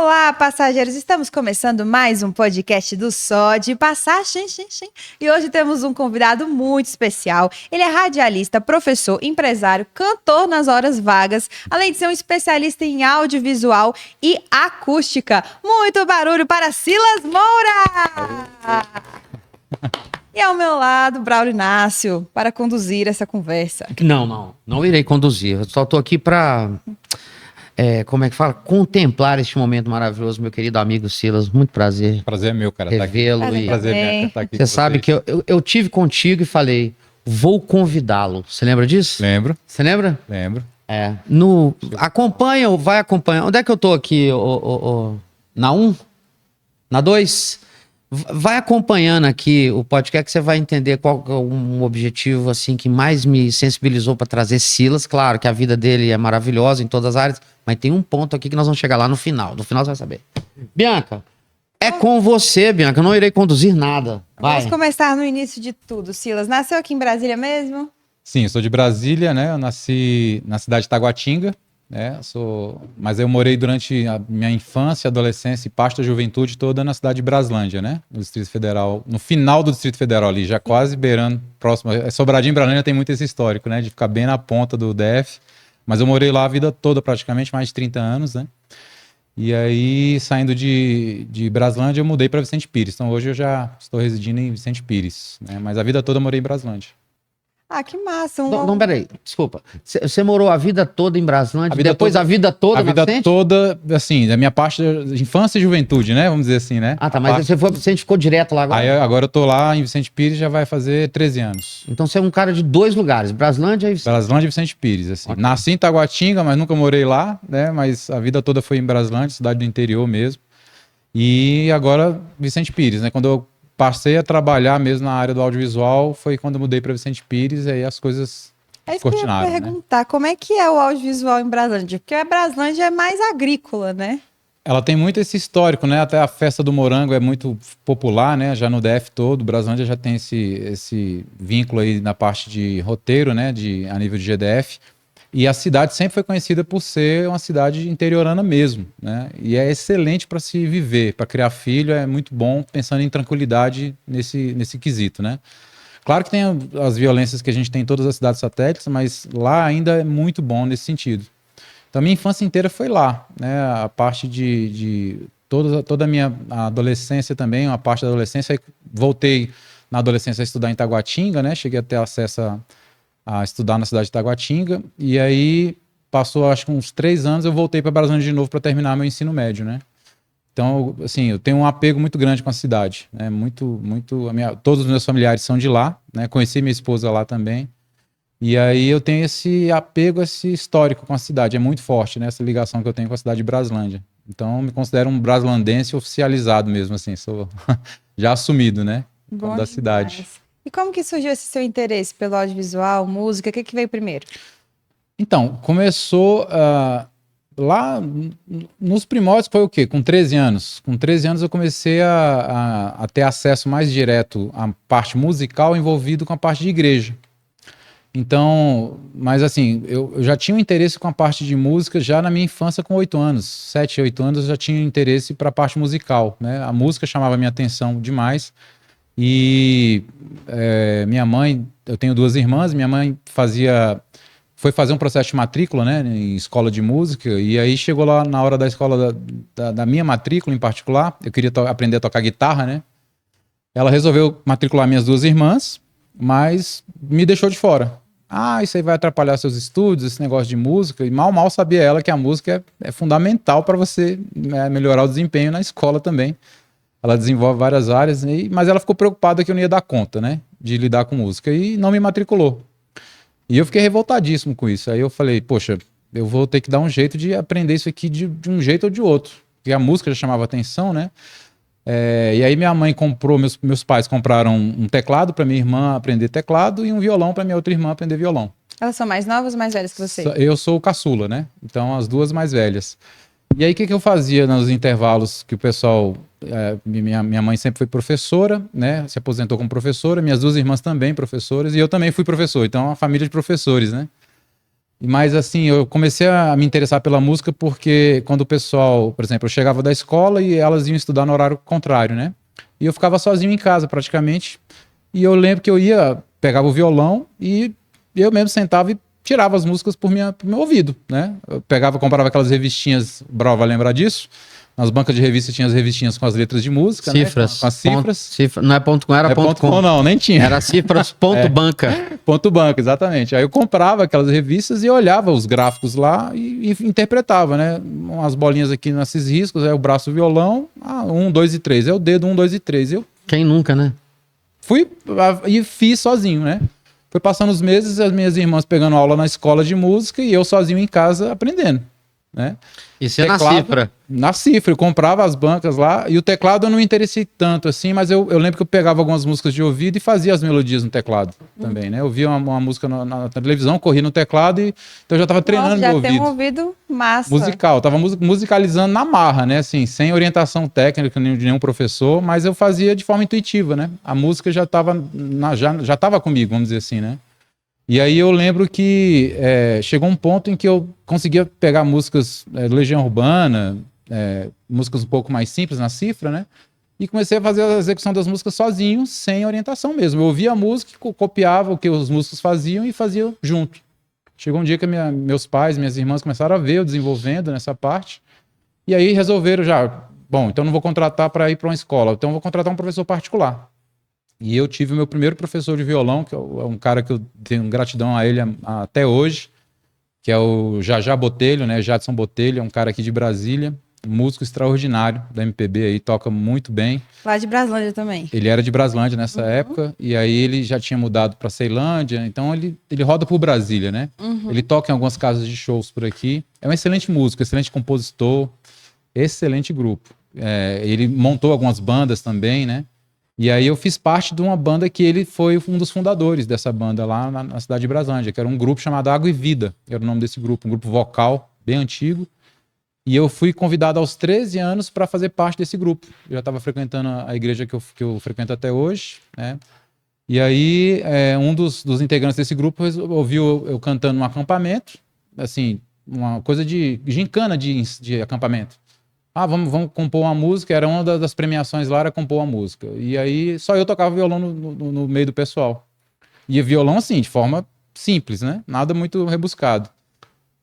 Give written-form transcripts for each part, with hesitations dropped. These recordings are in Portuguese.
Olá, passageiros! Estamos começando mais um podcast do Só de Passagem. E hoje temos um convidado muito especial. Ele é radialista, professor, empresário, cantor nas horas vagas, além de ser um especialista em audiovisual e acústica. Muito barulho para Silas Moura! E ao meu lado, Braulio Inácio, para conduzir essa conversa. Não irei conduzir. Eu só estou aqui para... como é que fala? Contemplar este momento maravilhoso, meu querido amigo Silas. Muito prazer. Prazer é meu, cara. Revê-lo. Prazer meu estar aqui. Você sabe que eu tive contigo e falei, vou convidá-lo. Você lembra disso? Lembro. Você lembra? Lembro. Acompanha ou vai acompanhar? Onde é que eu tô aqui? Na 1? Na 2? Vai acompanhando aqui o podcast que você vai entender qual é um objetivo assim que mais me sensibilizou para trazer Silas. Claro que a vida dele é maravilhosa em todas as áreas, mas tem um ponto aqui que nós vamos chegar lá no final. No final você vai saber. Bianca, é com você, Bianca. Eu não irei conduzir nada. Vai. Vamos começar no início de tudo. Silas, nasceu aqui em Brasília mesmo? Sim, eu sou de Brasília, né? Eu nasci na cidade de Taguatinga, né? Mas eu morei durante a minha infância, adolescência e parte da juventude toda na cidade de Braslândia, né? No Distrito Federal, no final do Distrito Federal ali, já quase beirando, próximo. Sobradinho e Braslândia tem muito esse histórico, né? De ficar bem na ponta do DF. Mas eu morei lá a vida toda, praticamente, mais de 30 anos, né? E aí, saindo de Braslândia, eu mudei para Vicente Pires. Então hoje eu já estou residindo em Vicente Pires, né? Mas a vida toda eu morei em Braslândia. Ah, que massa. Não, peraí, desculpa. Você morou a vida toda em Braslândia, a vida toda, assim, da minha parte de infância e juventude, né? Vamos dizer assim, né? Ah, tá, mas você ficou direto lá agora? Aí agora eu tô lá em Vicente Pires, já vai fazer 13 anos. Então você é um cara de dois lugares, Braslândia e Vicente. Braslândia e Vicente Pires, assim. Okay. Nasci em Taguatinga, mas nunca morei lá, né? Mas a vida toda foi em Braslândia, cidade do interior mesmo. E agora Vicente Pires, né? Quando eu passei a trabalhar mesmo na área do audiovisual, foi quando eu mudei para Vicente Pires, e aí as coisas cortinaram. Eu ia perguntar, né? Como é que é o audiovisual em Braslândia? Porque a Braslândia é mais agrícola, né? Ela tem muito esse histórico, né? Até a festa do morango é muito popular, né? Já no DF todo, Braslândia já tem esse vínculo aí na parte de roteiro, né? A nível de GDF. E a cidade sempre foi conhecida por ser uma cidade interiorana mesmo, né? E é excelente para se viver, para criar filho, é muito bom, pensando em tranquilidade nesse quesito, né? Claro que tem as violências que a gente tem em todas as cidades satélites, mas lá ainda é muito bom nesse sentido. Então, minha infância inteira foi lá, né? A parte de toda a minha adolescência também, uma parte da adolescência, aí voltei na adolescência a estudar em Taguatinga, né? Cheguei a ter acesso a estudar na cidade de Taguatinga, e aí passou acho que uns 3 anos, eu voltei para Braslândia de novo para terminar meu ensino médio, né? Então, assim, eu tenho um apego muito grande com a cidade, né? Todos os meus familiares são de lá, né? Conheci minha esposa lá também, e aí eu tenho esse apego, esse histórico com a cidade, é muito forte, né? Essa ligação que eu tenho com a cidade de Braslândia. Então, eu me considero um braslandense oficializado mesmo, assim, sou já assumido, né? Bom da cidade. Demais. E como que surgiu esse seu interesse pelo audiovisual, música? O que veio primeiro? Então, começou lá nos primórdios, foi o quê? Com 13 anos. Com 13 anos eu comecei a ter acesso mais direto à parte musical envolvido com a parte de igreja. Então, mas assim, eu já tinha um interesse com a parte de música já na minha infância com 8 anos. 7, 8 anos eu já tinha interesse para a parte musical, né? A música chamava minha atenção demais. E minha mãe, eu tenho 2 irmãs, minha mãe foi fazer um processo de matrícula, né, em escola de música, e aí chegou lá na hora da escola da minha matrícula em particular, eu queria aprender a tocar guitarra, né, ela resolveu matricular minhas 2 irmãs, mas me deixou de fora. Isso aí vai atrapalhar seus estudos, esse negócio de música, e mal sabia ela que a música é fundamental para você, né, melhorar o desempenho na escola também. Ela desenvolve várias áreas, mas ela ficou preocupada que eu não ia dar conta, né, de lidar com música, e não me matriculou. E eu fiquei revoltadíssimo com isso. Aí eu falei, poxa, eu vou ter que dar um jeito de aprender isso aqui de um jeito ou de outro. Porque a música já chamava atenção, né? E aí minha mãe comprou, meus pais compraram um teclado para minha irmã aprender teclado e um violão para minha outra irmã aprender violão. Elas são mais novas ou mais velhas que você? Eu sou o caçula, né? Então as 2 mais velhas. E aí, o que eu fazia nos intervalos que o pessoal... minha mãe sempre foi professora, né? Se aposentou como professora. Minhas 2 irmãs também professoras. E eu também fui professor. Então, é uma família de professores, né? Mas assim, eu comecei a me interessar pela música porque quando o pessoal, por exemplo, eu chegava da escola e elas iam estudar no horário contrário, né? E eu ficava sozinho em casa praticamente. E eu lembro que eu ia, pegava o violão e eu mesmo sentava e tirava as músicas por meu ouvido, né? Eu pegava, comprava aquelas revistinhas, Bro, vai lembrar disso? Nas bancas de revista tinha as revistinhas com as letras de música, Cifras. né? Com as cifras. Não é ponto com, era ponto com. Não, nem tinha. Era cifras ponto banca. Ponto banco, exatamente. Aí eu comprava aquelas revistas e olhava os gráficos lá e interpretava, né? Umas bolinhas aqui nesses riscos, aí o braço do violão, 1, 2 e 3. É o dedo 1, 2 e 3. Eu Quem nunca, né? fui e fiz sozinho, né? Foi passando os meses, as minhas irmãs pegando aula na escola de música e eu sozinho em casa aprendendo, né? Isso é na cifra. Na cifra, eu comprava as bancas lá e o teclado eu não me interessei tanto assim, mas eu lembro que eu pegava algumas músicas de ouvido e fazia as melodias no teclado também, né? Eu via uma música na televisão, corria no teclado e então eu já estava treinando meu ouvido. Já tem um ouvido massa. Musical, tava musicalizando na marra, né? Assim, sem orientação técnica de nenhum professor, mas eu fazia de forma intuitiva, né? A música já estava já tava comigo, vamos dizer assim, né? E aí eu lembro que chegou um ponto em que eu conseguia pegar músicas Legião Urbana, músicas um pouco mais simples na cifra, né? E comecei a fazer a execução das músicas sozinho, sem orientação mesmo. Eu ouvia a música, copiava o que os músicos faziam e fazia junto. Chegou um dia que meus pais, minhas irmãs começaram a ver eu desenvolvendo nessa parte. E aí resolveram bom, então não vou contratar para ir para uma escola, então vou contratar um professor particular. E eu tive o meu primeiro professor de violão, que é um cara que eu tenho gratidão a ele até hoje, que é o Jajá Botelho, né? Jadson Botelho, é um cara aqui de Brasília, um músico extraordinário da MPB aí, toca muito bem. Lá de Braslândia também. Ele era de Braslândia nessa época, e aí ele já tinha mudado para Ceilândia, então ele roda por Brasília, né? Ele toca em algumas casas de shows por aqui. É um excelente músico, excelente compositor, excelente grupo. Ele montou algumas bandas também, né? E aí eu fiz parte de uma banda que ele foi um dos fundadores dessa banda lá na cidade de Braslândia, que era um grupo chamado Água e Vida, era o nome desse grupo, um grupo vocal bem antigo. E eu fui convidado aos 13 anos para fazer parte desse grupo. Eu já estava frequentando a igreja que eu frequento até hoje, né? E aí um dos integrantes desse grupo ouviu eu cantando num acampamento, assim, uma coisa de gincana de acampamento. Vamos compor uma música, era uma das premiações lá, era compor uma música. E aí só eu tocava violão no meio do pessoal. E violão assim, de forma simples, né? Nada muito rebuscado.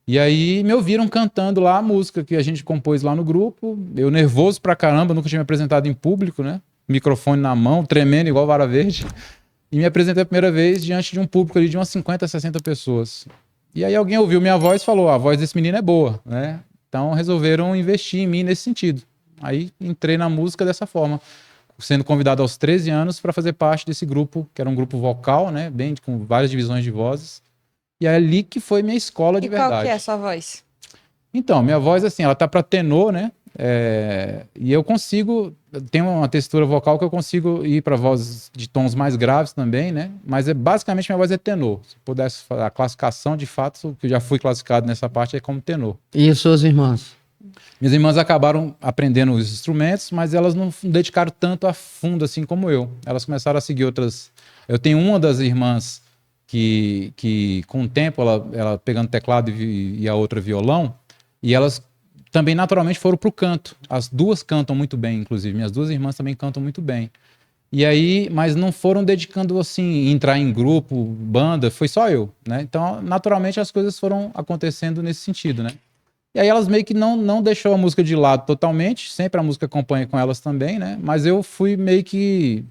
E aí me ouviram cantando lá a música que a gente compôs lá no grupo. Eu nervoso pra caramba, nunca tinha me apresentado em público, né? Microfone na mão, tremendo igual vara verde. E me apresentei a primeira vez diante de um público ali de umas 50, 60 pessoas. E aí alguém ouviu minha voz e falou, a voz desse menino é boa, né? Então resolveram investir em mim nesse sentido. Aí entrei na música dessa forma, sendo convidado aos 13 anos para fazer parte desse grupo, que era um grupo vocal, né? Bem, com várias divisões de vozes. E é ali que foi minha escola de verdade. E qual que é a sua voz? Então, minha voz, assim, ela tá para tenor, né? E eu tenho uma textura vocal que eu consigo ir para vozes de tons mais graves também, né? Mas basicamente minha voz é tenor. Se pudesse falar a classificação, de fato, que eu já fui classificado nessa parte, é como tenor. E suas irmãs? Minhas irmãs acabaram aprendendo os instrumentos, mas elas não dedicaram tanto a fundo assim como eu. Elas começaram a seguir outras... Eu tenho uma das irmãs que com o tempo, ela pegando teclado e a outra violão, e elas também naturalmente foram pro canto. As duas cantam muito bem, inclusive. Minhas duas irmãs também cantam muito bem. E aí, mas não foram dedicando assim, entrar em grupo, banda, foi só eu, né? Então, naturalmente, as coisas foram acontecendo nesse sentido, né? E aí elas meio que não deixou a música de lado totalmente, sempre a música acompanha com elas também, né? Mas eu fui meio que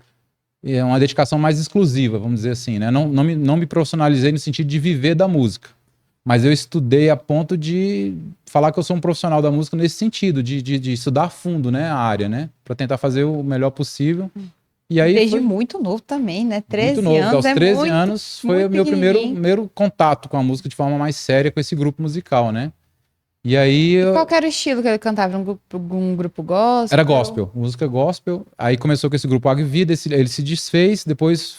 uma dedicação mais exclusiva, vamos dizer assim, né? Não me profissionalizei no sentido de viver da música. Mas eu estudei a ponto de falar que eu sou um profissional da música nesse sentido, de estudar a fundo, né, a área, né? Para tentar fazer o melhor possível. E aí Desde muito novo também, né? 13 muito novo. anos Aos 13 anos foi o meu primeiro contato com a música de forma mais séria com esse grupo musical, né? E aí... Qual que era o estilo que ele cantava? Um grupo gospel? Era gospel, música gospel. Aí começou com esse grupo Água e Vida, ele se desfez, depois...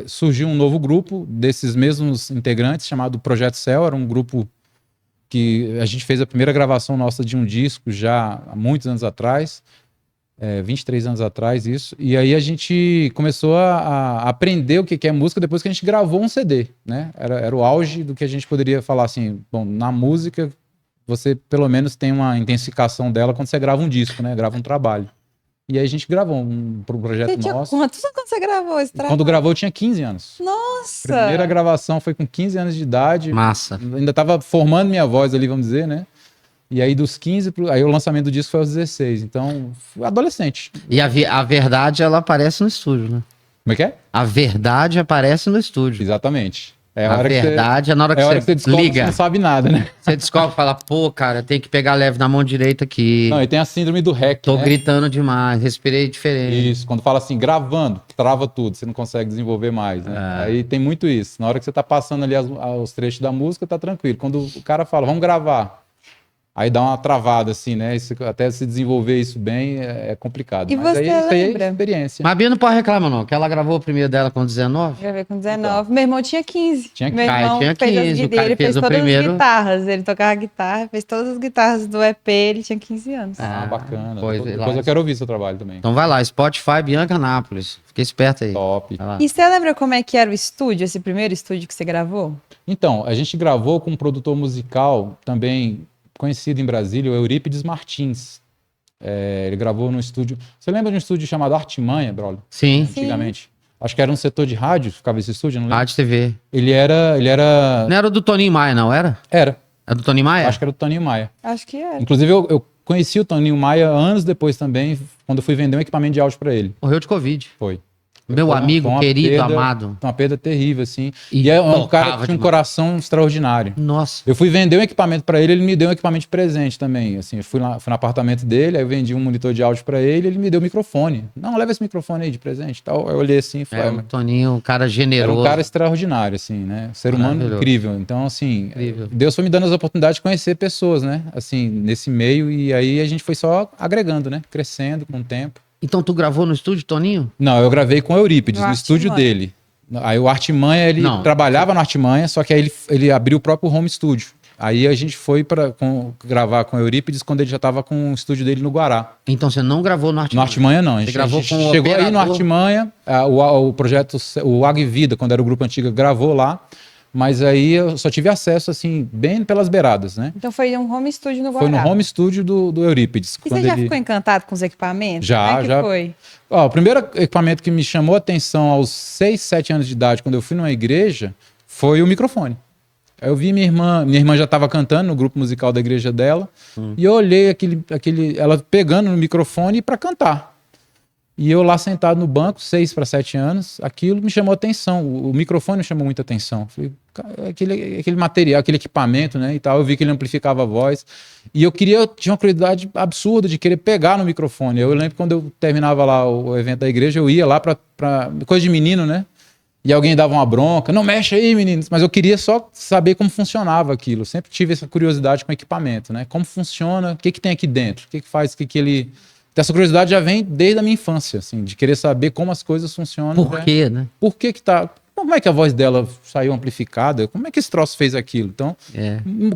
surgiu um novo grupo desses mesmos integrantes chamado Projeto Céu. Era um grupo que a gente fez a primeira gravação nossa de um disco já há muitos anos atrás, 23 anos atrás, isso. E aí a gente começou a aprender o que é música depois que a gente gravou um CD, né? Era o auge do que a gente poderia falar assim, bom, na música você pelo menos tem uma intensificação dela quando você grava um disco, né? Grava um trabalho. E aí a gente gravou pro projeto Você tinha nosso. quantos quando você gravou esse trabalho? Quando gravou eu tinha 15 anos. Nossa! Primeira gravação foi com 15 anos de idade. Massa. Ainda tava formando minha voz ali, vamos dizer, né? E aí dos 15, aí o lançamento do disco foi aos 16. Então, fui adolescente. E a verdade, ela aparece no estúdio, né? Como é que é? A verdade aparece no estúdio. Exatamente. É A verdade é na hora que você descobre que você liga. não sabe nada, né? Você descobre e fala, pô, cara, tem que pegar leve na mão direita aqui. Não, e tem a síndrome do REC, Tô né? gritando demais, respirei diferente. Isso, quando fala assim, gravando, trava tudo, você não consegue desenvolver mais, né? É. Aí tem muito isso. Na hora que você tá passando ali os trechos da música, tá tranquilo. Quando o cara fala, vamos gravar, aí dá uma travada, assim, né? Até se desenvolver isso bem é complicado. E Mas você aí, isso aí lembra? é experiência. Mas a Bia não pode reclamar, não, que ela gravou o primeiro dela com 19. Gravei com 19. Meu irmão tinha 15. Tinha Meu 15. irmão Tinha fez 15, as o cara guitarras, ele fez fez o todas primeiro. as guitarras. Ele tocava guitarra, fez todas as guitarras do EP, ele tinha 15 anos. Ah, bacana. Pois, Depois eu quero ouvir seu trabalho também. Então vai lá, Spotify Bianca Anápolis. Fica esperto aí. Top. Vai lá. E você lembra como é que era o estúdio, esse primeiro estúdio que você gravou? Então, a gente gravou com um produtor musical também conhecido em Brasília, o Eurípides Martins. Ele gravou no estúdio... Você lembra de um estúdio chamado Artimanha, brother? Sim, Antigamente. Acho que era um setor de rádio, ficava esse estúdio, não lembro. Rádio TV. Ele era... Não era o do Toninho Maia, não era? Era. É do Toninho Maia? Acho que era do Toninho Maia. Acho que era. Inclusive, eu conheci o Toninho Maia anos depois também, quando eu fui vender um equipamento de áudio para ele. Morreu de Covid. Foi. Meu Foi amigo uma querido, perda, amado. Uma perda terrível, assim. E E é um tocava cara que tinha um demais. coração extraordinário. Nossa. Eu fui vender um equipamento para ele, ele me deu um equipamento de presente também. Assim, eu fui no apartamento dele, aí eu vendi um monitor de áudio para ele, ele me deu o microfone. Não, leva esse microfone aí de presente, tal. Eu olhei assim e falei, É, o Toninho, um cara era generoso. um cara extraordinário, assim, né? Ser humano Maravilhoso. incrível. Então, assim, Incrível. Deus foi me dando as oportunidades de conhecer pessoas, né? Assim, nesse meio, e aí a gente foi só agregando, né? Crescendo com o tempo. Então tu gravou no estúdio, Toninho? Não, eu gravei com o Eurípides, No no estúdio Artimanha. dele. Aí o Artimanha, ele Não. trabalhava no Artimanha, só que aí ele abriu o próprio home studio. Aí a gente foi para gravar com o Eurípides quando ele já estava com o estúdio dele no Guará. Então você não gravou no No Artimanha? Artimanha não, a Você gente, gravou a gente com o chegou aí no operador? Artimanha, o projeto, o Águia e Vida, quando era o grupo antigo, gravou lá, mas aí eu só tive acesso, assim, bem pelas beiradas, né? Então foi um home studio no Foi Guará. no home studio do Eurípides. E você já ficou encantado com os equipamentos? Já, Como é que já. foi? Ó, o primeiro equipamento que me chamou a atenção aos 6, 7 anos de idade, quando eu fui numa igreja, foi o microfone. Aí eu vi minha irmã já estava cantando no grupo musical da igreja dela, e eu olhei ela pegando no microfone para cantar. E eu lá sentado no banco, 6 para 7 anos, aquilo me chamou a atenção, o microfone me chamou muita atenção. Falei, cara, aquele material, aquele equipamento, né, e tal, eu vi que ele amplificava a voz, e tinha uma curiosidade absurda de querer pegar no microfone. Eu lembro quando eu terminava lá o evento da igreja, eu ia lá pra coisa de menino, né, e alguém dava uma bronca, não mexe aí, meninos, mas eu queria só saber como funcionava aquilo. Eu sempre tive essa curiosidade com o equipamento, né, como funciona, o que tem aqui dentro, o que faz, o que ele... Essa curiosidade já vem desde a minha infância, assim, de querer saber como as coisas funcionam. Por quê, né? Por que tá... Como é que a voz dela saiu amplificada? Como é que esse troço fez aquilo? Então,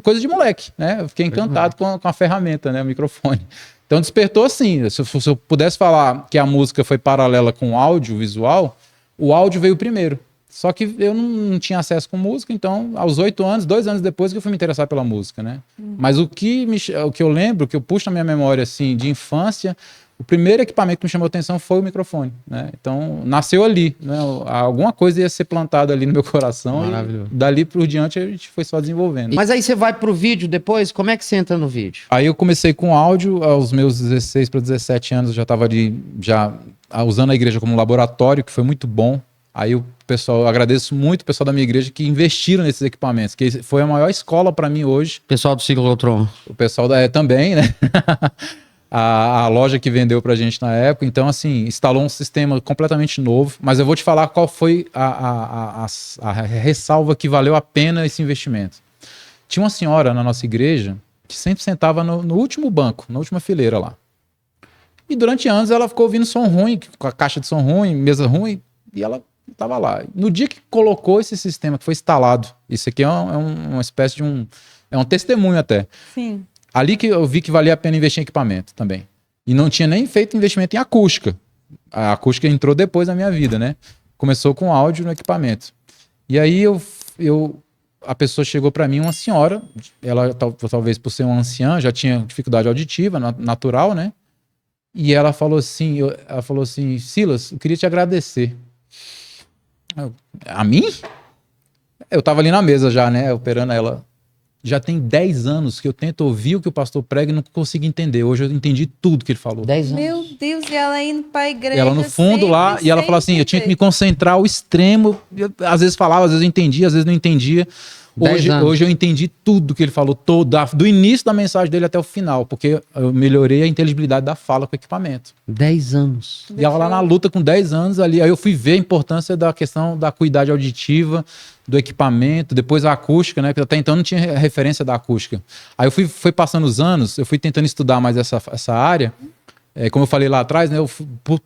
coisa de moleque, né? Eu fiquei encantado com a ferramenta, né? O microfone. Então, despertou assim. Se eu pudesse falar que a música foi paralela com o áudio visual, o áudio veio primeiro. Só que eu não tinha acesso com música, então, aos 8 anos, 2 anos depois, que eu fui me interessar pela música, né? Mas o que eu lembro, o que eu puxo na minha memória, assim, de infância, o primeiro equipamento que me chamou a atenção foi o microfone, né? Então, nasceu ali, né? Alguma coisa ia ser plantada ali no meu coração. Maravilhoso. E dali por diante a gente foi só desenvolvendo. Mas aí você vai pro vídeo depois? Como é que você entra no vídeo? Aí eu comecei com áudio, aos meus 16 para 17 anos eu já estava usando a igreja como laboratório, que foi muito bom. Aí o pessoal, eu agradeço muito o pessoal da minha igreja que investiram nesses equipamentos, que foi a maior escola para mim hoje. Pessoal do Ciclotron. O pessoal também, né? a loja que vendeu pra gente na época. Então, assim, instalou um sistema completamente novo. Mas eu vou te falar qual foi a ressalva que valeu a pena esse investimento. Tinha uma senhora na nossa igreja que sempre sentava no último banco, na última fileira lá. E durante anos ela ficou ouvindo som ruim, com a caixa de som ruim, mesa ruim, e ela estava lá. No dia que colocou esse sistema, que foi instalado, isso aqui é uma espécie de é um testemunho até. Sim. Ali que eu vi que valia a pena investir em equipamento também. E não tinha nem feito investimento em acústica. A acústica entrou depois na minha vida, né? Começou com áudio no equipamento. E aí a pessoa chegou para mim, uma senhora, ela talvez por ser uma anciã, já tinha dificuldade auditiva, natural, né? E ela falou assim, Silas, eu queria te agradecer. A mim? Eu tava ali na mesa já, né, operando ela. Já tem 10 anos que eu tento ouvir o que o pastor prega e não consigo entender. Hoje eu entendi tudo que ele falou. 10 anos. Meu Deus, e ela indo pra igreja. Ela no fundo lá, e ela falou assim, eu tinha que me concentrar ao extremo. Eu, às vezes falava, às vezes eu entendia, às vezes não entendia. Hoje eu entendi tudo que ele falou, do início da mensagem dele até o final, porque eu melhorei a inteligibilidade da fala com o equipamento. 10 anos. E ela lá na luta com 10 anos ali, aí eu fui ver a importância da questão da acuidade auditiva, do equipamento, depois a acústica, né? Porque até então não tinha referência da acústica. Aí eu fui passando os anos, eu fui tentando estudar mais essa área. Como eu falei lá atrás, né, eu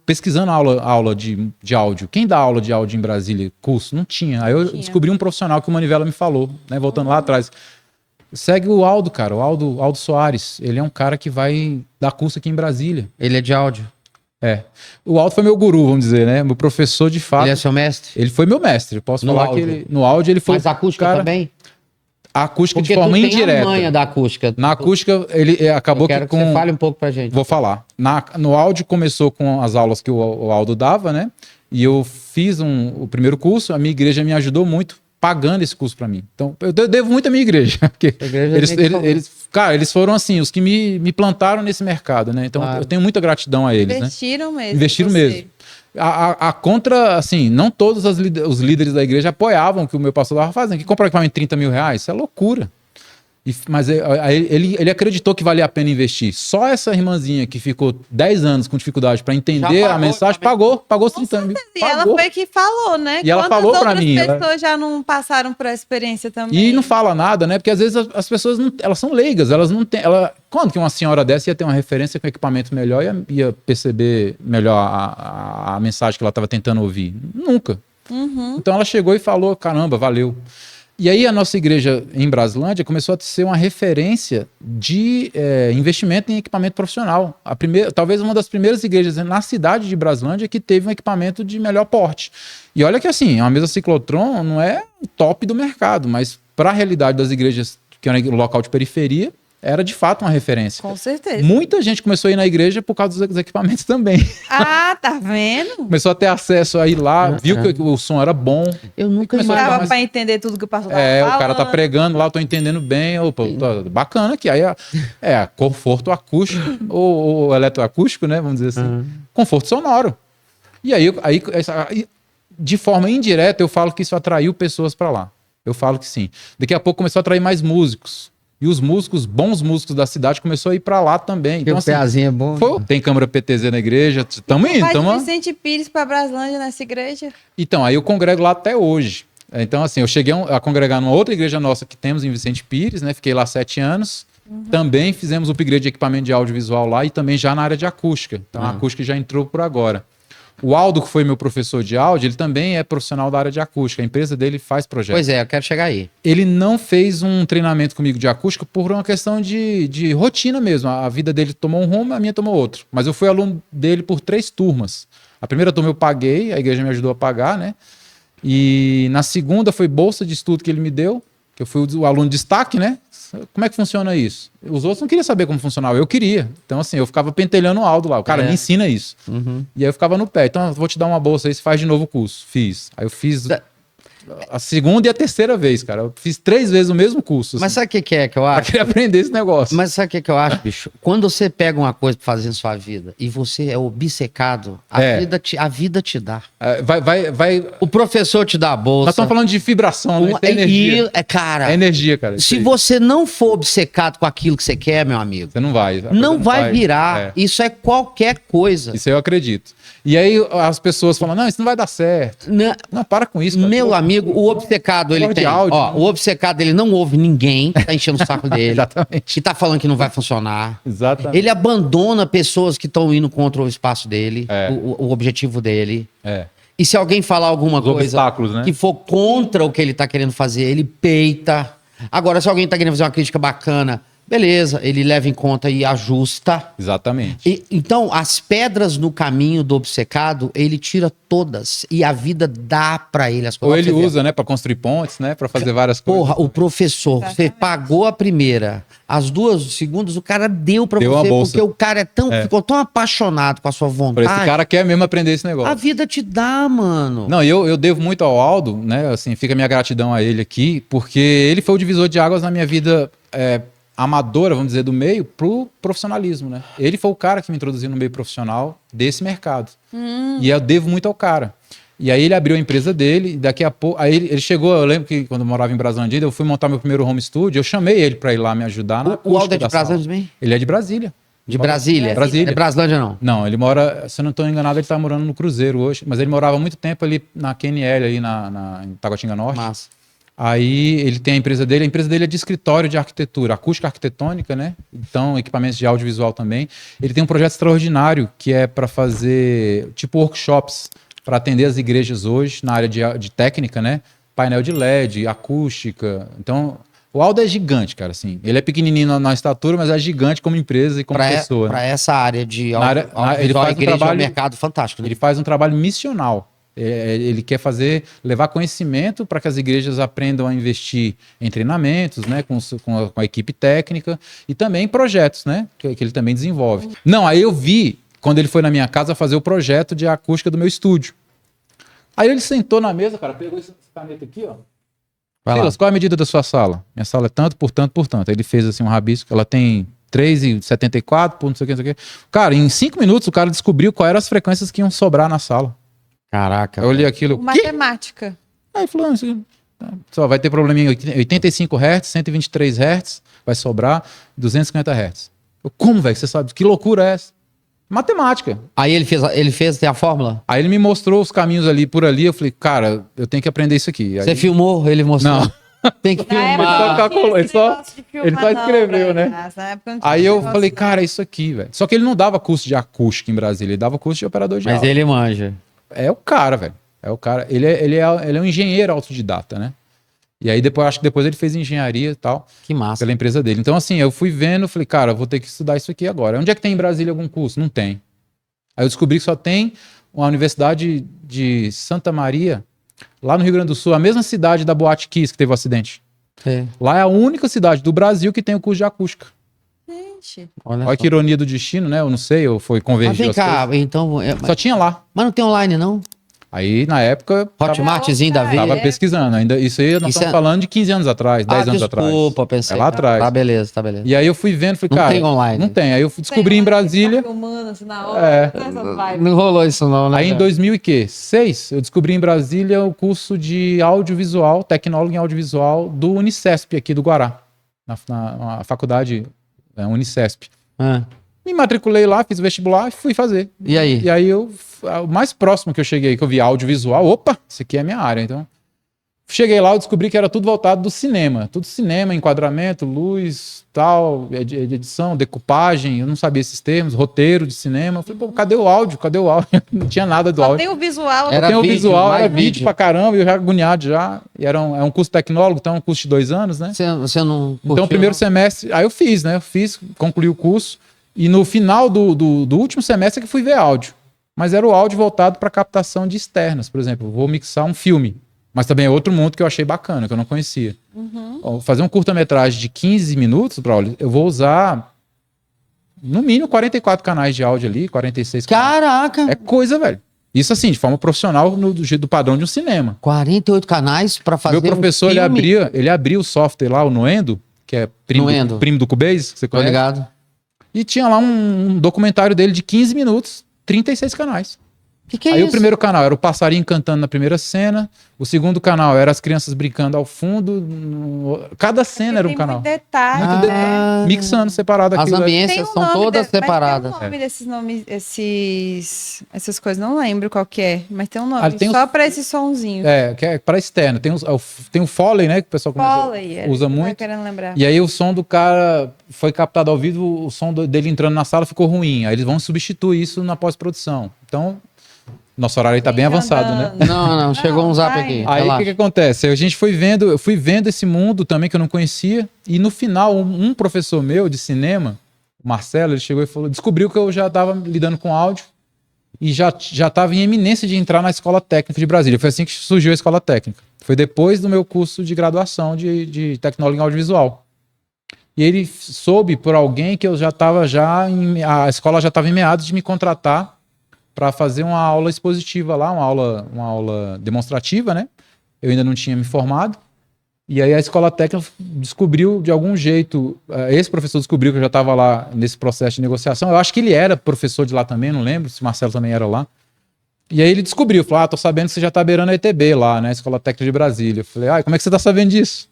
pesquisando aula de áudio. Quem dá aula de áudio em Brasília? Curso? Não tinha. Aí eu descobri um profissional que o Manivela me falou, né, voltando lá atrás. Segue o Aldo, cara, o Aldo Soares. Ele é um cara que vai dar curso aqui em Brasília. Ele é de áudio? O Aldo foi meu guru, vamos dizer, né? Meu professor de fato. Ele é seu mestre? Ele foi meu mestre. Eu posso falar áudio. que ele, no áudio ele foi. Mas a acústica cara, também? A acústica Porque de forma tu indireta. tem a manha da acústica. Na acústica, ele acabou que com... você fale um pouco pra gente. Vou falar. No áudio começou com as aulas que o Aldo dava, né? E eu fiz o primeiro curso, a minha igreja me ajudou muito, pagando esse curso pra mim. Então, eu devo muito à minha igreja. Porque eles foram assim, os que me plantaram nesse mercado, né? Então, eu tenho muita gratidão a eles, Investiram né? mesmo. Investiram mesmo. A contra, assim, não todos os líderes da igreja apoiavam o que o meu pastor estava fazendo. Que comprar equipamento de 30 mil reais, isso é loucura. Mas ele acreditou que valia a pena investir. Só essa irmãzinha que ficou 10 anos com dificuldade para entender a mensagem, pagou os 30 mil. E ela foi que falou, né? E ela falou para mim. Quantas pessoas já não passaram por essa experiência também? E não fala nada, né? Porque às vezes as pessoas elas são leigas, elas não têm. Quando que uma senhora dessa ia ter uma referência com equipamento melhor e ia perceber melhor a mensagem que ela estava tentando ouvir? Nunca. Então ela chegou e falou: caramba, valeu. E aí a nossa igreja em Braslândia começou a ser uma referência de investimento em equipamento profissional. Talvez uma das primeiras igrejas na cidade de Braslândia que teve um equipamento de melhor porte. E olha que assim, uma mesa ciclotron não é o top do mercado, mas para a realidade das igrejas, que é um local de periferia, era de fato uma referência. Com certeza. Muita gente começou a ir na igreja por causa dos equipamentos também. Ah, tá vendo? Começou a ter acesso a ir lá, viu que o som era bom. Eu nunca Dava pra entender tudo que o pastor tava falando. O cara tá pregando lá, eu tô entendendo bem. Opa, bacana aqui. Aí conforto acústico, ou eletroacústico, né? Vamos dizer assim. Conforto sonoro. E aí, de forma indireta, eu falo que isso atraiu pessoas para lá. Eu falo que sim. Daqui a pouco começou a atrair mais músicos. E os músicos, bons músicos da cidade, começou a ir para lá também. Então, o pezinho é bom. Tem câmara PTZ na igreja, tamo indo. Vai de Vicente Pires para Braslândia nessa igreja? Então, aí eu congrego lá até hoje. Então, assim, eu cheguei a congregar numa outra igreja nossa que temos em Vicente Pires, né? Fiquei lá 7 anos. Também fizemos o upgrade de equipamento de audiovisual lá e também já na área de acústica. Então, a acústica já entrou por agora. O Aldo, que foi meu professor de áudio, ele também é profissional da área de acústica. A empresa dele faz projetos. Pois é, eu quero chegar aí. Ele não fez um treinamento comigo de acústica por uma questão de rotina mesmo. A vida dele tomou um rumo, a minha tomou outro. Mas eu fui aluno dele por 3 turmas. A primeira turma eu paguei, a igreja me ajudou a pagar, né? E na segunda foi bolsa de estudo que ele me deu, que eu fui o aluno de destaque, né? Como é que funciona isso? Os outros não queriam saber como funcionava, eu queria. Então, assim, eu ficava pentelhando o Aldo lá. O cara me ensina isso. E aí eu ficava no pé. Então, eu vou te dar uma bolsa aí, você faz de novo o curso. Fiz. Aí eu fiz a segunda e a terceira vez, cara. Eu fiz 3 vezes o mesmo curso. Mas assim, sabe o que é que eu acho? pra querer aprender esse negócio. Mas sabe o que eu acho, bicho? Quando você pega uma coisa pra fazer em sua vida e você é obcecado, a vida te dá. O professor te dá a bolsa. Nós estamos falando de vibração, né? Tem energia. Cara, é energia, cara. Se você não for obcecado com aquilo que você quer, meu amigo, você não vai. Não vai virar. Isso é qualquer coisa. Isso eu acredito. E aí as pessoas falam, não, isso não vai dar certo. Não, para com isso. Cara. Meu amigo, o obcecado, ele tem... o obcecado, ele não ouve ninguém que tá enchendo o saco dele. Exatamente. Que tá falando que não vai funcionar. Exatamente. Ele abandona pessoas que estão indo contra o espaço dele, o objetivo dele. E se alguém falar alguma coisa né? que for contra o que ele tá querendo fazer, ele peita. Agora, se alguém tá querendo fazer uma crítica bacana, Beleza, ele leva em conta e ajusta. Exatamente. Então, as pedras no caminho do obcecado, ele tira todas. E a vida dá pra ele as Ou coisas. ele usa, né, pra construir pontes, né, pra fazer várias Porra, coisas. o professor, você Exatamente. pagou a primeira, as duas segundas, o cara deu pra Deu uma você, bolsa. porque o cara ficou tão apaixonado com a sua Esse vontade. cara quer mesmo aprender esse negócio. A vida te dá, mano. Não, eu devo muito ao Aldo, né? Assim, fica a minha gratidão a ele aqui, porque ele foi o divisor de águas na minha vida amadora, vamos dizer, do meio, pro profissionalismo, né? Ele foi o cara que me introduziu no meio profissional desse mercado. E eu devo muito ao cara. E aí ele abriu a empresa dele, e daqui a pouco... Aí ele chegou, eu lembro que quando eu morava em Brasília, eu fui montar meu primeiro home studio, eu chamei ele pra ir lá me ajudar na O Aldo é de acústica da sala. Brasília também? Ele é de Brasília. De Brasília? Brasília. É Braslândia, não? Não, ele mora, se eu não estou enganado, ele está morando no Cruzeiro hoje, mas ele morava há muito tempo ali na QNL, ali em Taguatinga Norte. Massa. Aí ele tem a empresa dele é de escritório de arquitetura, acústica arquitetônica, né? Então, equipamentos de audiovisual também. Ele tem um projeto extraordinário que é para fazer, tipo, workshops para atender as igrejas hoje na área de técnica, né? Painel de LED, acústica. Então, o Aldo é gigante, cara, assim. Ele é pequenininho na estatura, mas é gigante como empresa e como pessoa. Para essa área de Ele faz um igreja, trabalho, é um mercado fantástico. Né? Ele faz um trabalho missional. Ele quer levar conhecimento para que as igrejas aprendam a investir em treinamentos, né, com a equipe técnica e também em projetos, né, que ele também desenvolve. Não, aí eu vi, quando ele foi na minha casa fazer o projeto de acústica do meu estúdio. Aí ele sentou na mesa, cara, pegou essa caneta aqui, ó. Vai lá. Silas, qual é a medida da sua sala? Minha sala é tanto por tanto por tanto. Aí ele fez assim um rabisco, ela tem 3,74 por não sei o que, não sei o que. Cara, em 5 minutos o cara descobriu quais eram as frequências que iam sobrar na sala. Caraca. Eu olhei aquilo. Por matemática. Aí falou, só vai ter problema em 85 Hz, 123 Hz, vai sobrar 250 Hz. Como, velho? Você sabe? Que loucura é essa? Matemática. Aí ele fez a fórmula? Aí ele me mostrou os caminhos ali por ali, eu falei, cara, eu tenho que aprender isso aqui. Aí... Você filmou? Ele mostrou? Não. Tem que Na época Ele só filmar. não tinha calculou, esse negócio de filmar, ele só escreveu, não, né? Braz. Na época não tinha Aí esse eu negócio, falei, não. cara, é isso aqui, velho. Só que ele não dava curso de acústica em Brasília, ele dava curso de operador de Mas áudio. ele manja. É o cara, velho. É o cara. Ele é um engenheiro autodidata, né? E aí acho que depois ele fez engenharia e tal, Que massa. pela empresa dele. Então, assim, eu fui vendo, falei, cara, eu vou ter que estudar isso aqui agora. Onde é que tem em Brasília algum curso? Não tem. Aí eu descobri que só tem uma universidade de Santa Maria, lá no Rio Grande do Sul, a mesma cidade da Boate Kiss que teve o acidente. É. Lá é a única cidade do Brasil que tem o curso de acústica. Gente, Olha Olha só. que ironia do destino, né? Eu não sei, eu fui Mas convergir vem as cá, coisas. então... Só tinha lá. Mas não tem online, não? Aí, na época, Hotmartzinho da vida. tava pesquisando. Ainda, isso aí nós Isso estamos é- falando de 15 anos atrás, 10 anos atrás. Desculpa, pensei. É lá atrás. Tá beleza, tá beleza. E aí eu fui vendo, falei, Não cara, tem online. não tem. Aí eu descobri em Brasília. Tá filmando assim na hora. É. Essas vibes. Não rolou isso não, né? Aí em 2006, eu descobri em Brasília o curso de audiovisual, tecnólogo em audiovisual do Unicesp aqui do Guará, na faculdade Unicesp. Ah, Me matriculei lá, fiz o vestibular e fui fazer. e aí? E aí o mais próximo que eu cheguei, que eu vi audiovisual, opa, isso aqui é a minha área, então. Cheguei lá, eu descobri que era tudo voltado do cinema. Tudo cinema, enquadramento, luz, tal, edição, decupagem, eu não sabia esses termos, roteiro de cinema. Eu falei, pô, cadê o áudio? Cadê o áudio? Não tinha nada do Só áudio. tem o visual. Era Tem o vídeo, visual, mais era vídeo vídeo. pra caramba, e eu já agoniado já. E é um curso tecnólogo, então é um curso de 2 anos, né? Você não curtiu, Então, o primeiro não? semestre, aí eu fiz, né? Eu fiz, concluí o curso. E no final do último semestre é que fui ver áudio. Mas era o áudio voltado para captação de externas. Por exemplo, eu vou mixar um filme. Mas também é outro mundo que eu achei bacana, que eu não conhecia. Ó, fazer um curta-metragem de 15 minutos, Braulio, eu vou usar no mínimo 44 canais de áudio ali, 46 canais. Caraca! É coisa, velho. Isso assim, de forma profissional, do padrão de um cinema. 48 canais pra fazer Meu professor, um filme. ele abria o software lá, o Nuendo, que é Nuendo. primo do Cubase, que você Tô conhece. ligado? E tinha lá um documentário dele de 15 minutos, 36 canais. Que é Aí isso? o primeiro canal era o passarinho cantando na primeira cena, o segundo canal era as crianças brincando ao fundo, cada cena era um Tem canal. muito detalhe. Muito né? Mixando separado As aquilo. ambiências Tem um são nome todas mas separadas. Tem um nome desses nomes, essas coisas, não lembro qual que é, mas tem um nome. Ah, tem só os- pra esse sonzinho. Que é para externo. Tem o Foley, né, que o pessoal Foley, era usa isso que eu tava muito. querendo lembrar. E aí o som do cara foi captado ao vivo, o som dele entrando na sala ficou ruim. Aí eles vão substituir isso na pós-produção. Então, Nosso horário aí tá bem avançado, né? Não, chegou um zap vai. aqui. Aí o que acontece? A gente eu fui vendo esse mundo também que eu não conhecia, e no final, um professor meu de cinema, o Marcelo, ele chegou e falou, descobriu que eu já estava lidando com áudio e já estava em eminência de entrar na Escola Técnica de Brasília. Foi assim que surgiu a Escola Técnica. Foi depois do meu curso de graduação de tecnólogo em audiovisual. E ele soube por alguém que eu já estava a escola já estava em meados de me contratar para fazer uma aula expositiva lá, uma aula demonstrativa, né? Eu ainda não tinha me formado. E aí a Escola Técnica descobriu de algum jeito, esse professor descobriu que eu já estava lá nesse processo de negociação. Eu acho que ele era professor de lá também, não lembro se o Marcelo também era lá. E aí ele descobriu, falou, tô sabendo que você já tá beirando a ETB lá, né? Escola Técnica de Brasília. Eu falei, como é que você tá sabendo disso?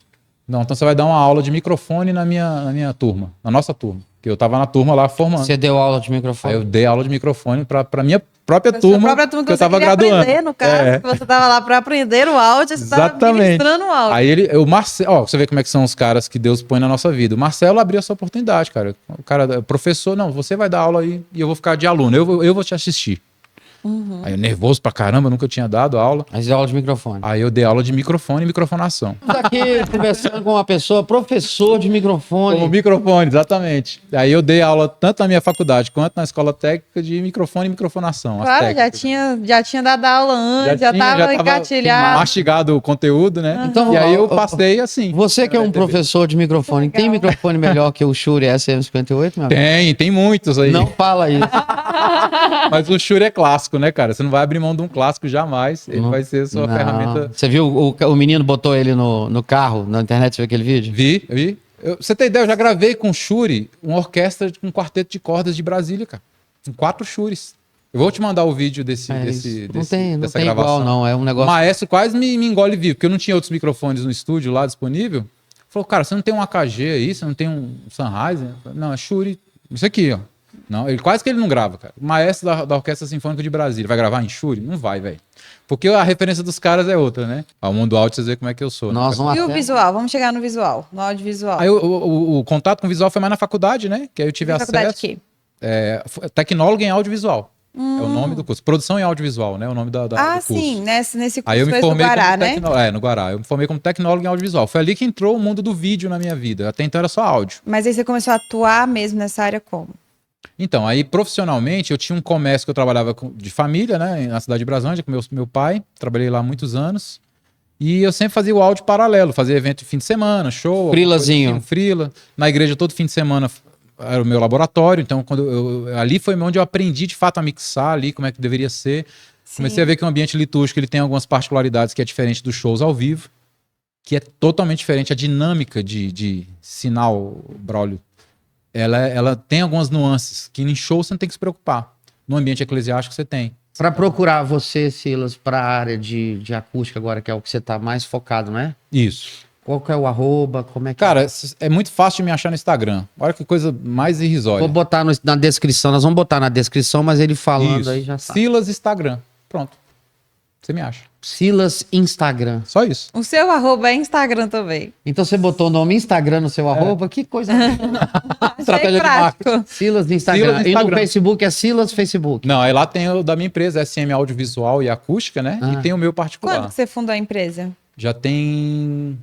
Não, então você vai dar uma aula de microfone na minha turma, na nossa turma. Que eu tava na turma lá formando. Você deu aula de microfone? Aí eu dei aula de microfone pra minha própria turma, que eu tava graduando. Aprender, no caso, que você tava lá para aprender o áudio, você tava ministrando o áudio. Aí o Marcelo, você vê como é que são os caras que Deus põe na nossa vida. O Marcelo abriu essa oportunidade, cara. O cara, professor, não, você vai dar aula aí e eu vou ficar de aluno, eu vou te assistir. Uhum. Aí eu nervoso pra caramba, nunca tinha dado aula. Mas deu aula de microfone. Aí eu dei aula de microfone e microfonação. Estamos aqui conversando com uma pessoa, professor de microfone. O microfone, exatamente. Aí eu dei aula tanto na minha faculdade quanto na escola técnica de microfone e microfonação. Claro, já tinha dado aula antes, já tava engatilhado. Mastigado o conteúdo, né? Então, e aí eu passei assim. Você que é um professor de microfone, Legal. tem microfone melhor que o Shure SM58, meu amigo? Tem muitos aí. Não fala isso. Mas o Shure é clássico, né, cara? Você não vai abrir mão de um clássico jamais. Ele vai ser a sua ferramenta. Você viu, o menino botou ele no carro, na internet, você viu aquele vídeo? Vi. Você tem ideia, eu já gravei com o Shure uma orquestra com um quarteto de cordas de Brasília, cara. Com 4 Shures. Eu vou te mandar o vídeo Não tem dessa igual, gravação. não. É um O negócio. maestro quase me engole vivo, porque eu não tinha outros microfones no estúdio lá disponível. Falou, cara, você não tem um AKG aí? Você não tem um Sennheiser? Eu falei, não, é Shure. Isso aqui, ó. Não, quase que ele não grava, cara. O maestro da Orquestra Sinfônica de Brasília vai gravar em Shure? Não vai, velho. Porque a referência dos caras é outra, né? O mundo áudio, vocês veem como é que eu sou. Nós né? vamos E o até- visual? Vamos chegar no visual, no audiovisual. Aí o contato com o visual foi mais na faculdade, né? Que aí eu tive Faculdade acesso. de quê? Tecnólogo em audiovisual. É o nome do curso. Produção em audiovisual, né? É o nome do curso. Sim, nesse curso Aí eu me fez no formei Guará, como né? no Guará. Eu me formei como tecnólogo em audiovisual. Foi ali que entrou o mundo do vídeo na minha vida. Até então era só áudio. Mas aí você começou a atuar mesmo nessa área como? Então, aí profissionalmente eu tinha um comércio que eu trabalhava de família, né? Na cidade de Brasília, com meu pai. Trabalhei lá há muitos anos. E eu sempre fazia o áudio paralelo. Fazia evento de fim de semana, show. Frilazinho. Assim, frila. Na igreja todo fim de semana era o meu laboratório. Então, ali foi onde eu aprendi de fato a mixar ali, como é que deveria ser. Comecei a ver que o ambiente litúrgico ele tem algumas particularidades que é diferente dos shows ao vivo, que é totalmente diferente. A dinâmica de sinal, Braulio, ela tem algumas nuances que em show você não tem que se preocupar. No ambiente eclesiástico você tem. Para procurar você, Silas, para a área de acústica agora, que é o que você tá mais focado, não é? Isso. Qual que é o arroba? Como é que Cara, é muito fácil de me achar no Instagram. Olha que coisa mais irrisória. Vou botar na descrição, nós vamos botar na descrição, mas ele falando Isso. aí já sabe. Silas Instagram. Pronto. Você me acha. Silas Instagram. Só isso. O seu arroba é Instagram também. Então você botou o nome Instagram no seu arroba? Que coisa. Estratégia de prático. Silas no Instagram. Silas no E no Instagram. Facebook é Silas Facebook. Não, aí lá tem o da minha empresa, SM Audiovisual e Acústica, né? Ah. E tem o meu particular. Quando que você fundou a empresa? Já tem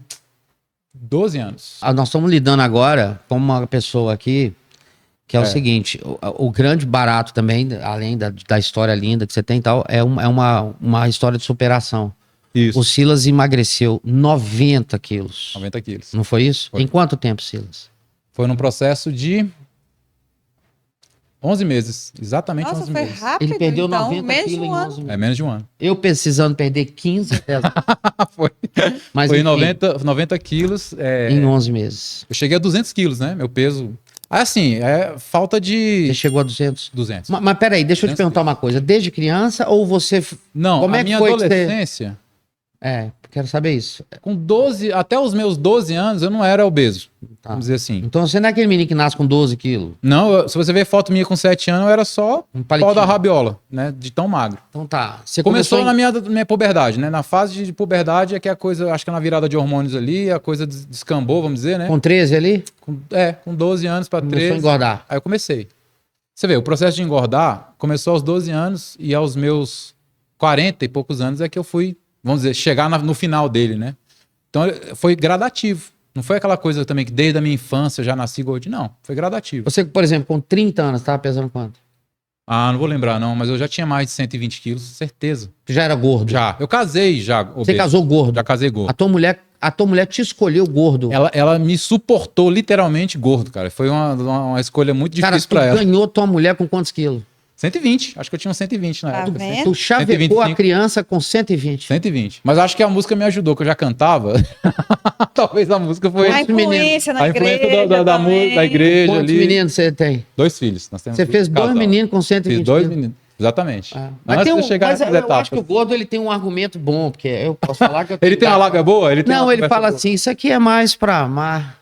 12 anos. Nós estamos lidando agora com uma pessoa aqui que é o É. seguinte: o grande barato também, além da história linda que você tem e tal, é uma história de superação. Isso. O Silas emagreceu 90 quilos. 90 quilos. Não foi isso? Foi. Em quanto tempo, Silas? Foi num processo de 11 meses. Exatamente Nossa, 11 foi meses. rápido, Ele perdeu então, 90 menos de quilos em um ano. 11 meses. É menos de um ano. Eu precisando perder 15 pesos. Foi. Mas Foi enfim, 90 quilos. em 11 meses. Eu cheguei a 200 quilos, né? Meu peso. Assim, é falta Você de chegou a 200? 200. Mas peraí, deixa eu te 200 perguntar uma coisa. Desde criança ou você... Não, Como a é que minha foi que você- adolescência, Quero saber isso. com 12, até os meus 12 anos, eu não era obeso. Tá. Vamos dizer assim. Então você não é aquele menino que nasce com 12 quilos? Não, se você ver foto minha com 7 anos, eu era só Um pau palitinho. da rabiola, né? De tão magro. Então tá. Você Começou em- na minha puberdade, né? Na fase de puberdade é que a coisa, acho que na virada de hormônios ali, a coisa descambou, vamos dizer, né? Com 13 ali? Com 12 anos para Começou a 13. engordar. Aí eu comecei. Você vê, o processo de engordar começou aos 12 anos e aos meus 40 e poucos anos é que eu fui, vamos dizer, chegar no final dele, né? Então foi gradativo. Não foi aquela coisa também que desde a minha infância eu já nasci gordinho. Não, foi gradativo. Você, por exemplo, com 30 anos, tava pesando quanto? Ah, não vou lembrar não, mas eu já tinha mais de 120 quilos, certeza. Você já era gordo? Já. Eu casei já. Você casou gordo? Já casei gordo. A tua mulher te escolheu gordo. Ela me suportou literalmente gordo, cara. Foi uma escolha muito difícil pra ela. Cara, tu ganhou tua mulher com quantos quilos? 120. Acho que eu tinha uns 120 na Tá época. vendo? Tu chavecou 125. a criança com 120. 120. Mas acho que a música me ajudou, que eu já cantava. Talvez a música foi... A influência na A igreja influência da igreja Quantos ali. meninos você tem? 2 filhos. Nós temos Você fez dois casal. meninos com 120 Fiz 2 quilos. meninos. Exatamente. Mas, Antes de eu chegar nessas eu etapas. acho que o gordo ele tem um argumento bom, porque eu posso falar que eu Ele tem uma lábia boa? Ele tem Não, uma ele conversa fala boa. assim, isso aqui é mais pra amar.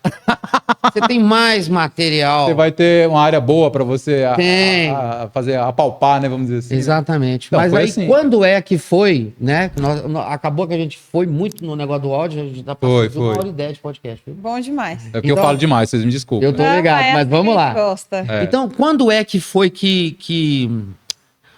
Você tem mais material. Você vai ter uma área boa pra você Tem. fazer, apalpar, né? Vamos dizer assim. Exatamente. Não, Mas foi aí, assim. quando é que foi, né? Acabou que a gente foi muito no negócio do áudio, a gente tá passando Foi. 1h10 de podcast. Viu? Bom demais. É porque Então- eu falo demais, vocês me desculpem. Eu tô ligado, é mas assim vamos que a lá. gente gosta. É. Então, quando é que foi que...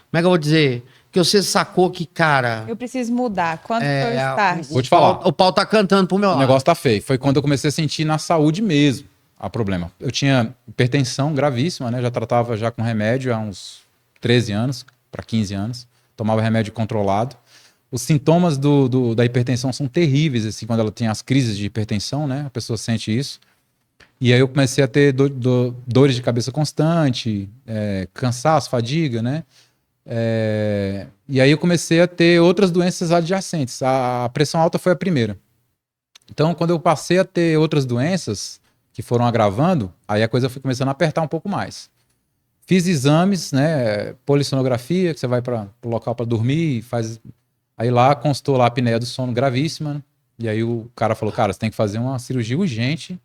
Como é que eu vou dizer? Que você sacou que, cara... Eu preciso mudar. Quanto foi o start? Vou te falar. O pau tá cantando pro meu O lado. negócio tá feio. Foi quando eu comecei a sentir na saúde mesmo a problema. Eu tinha hipertensão gravíssima, né? Já tratava já com remédio há uns 13 anos para 15 anos. Tomava remédio controlado. Os sintomas da hipertensão são terríveis, assim, quando ela tem as crises de hipertensão, né? A pessoa sente isso. E aí eu comecei a ter dores de cabeça constante, cansaço, fadiga, né? E aí eu comecei a ter outras doenças adjacentes. A pressão alta foi a primeira. Então, quando eu passei a ter outras doenças que foram agravando, aí a coisa foi começando a apertar um pouco mais. Fiz exames, né? Polissonografia, que você vai para o local para dormir, faz. Aí lá constou lá a apneia do sono gravíssima, né? E aí o cara falou, cara, você tem que fazer uma cirurgia urgente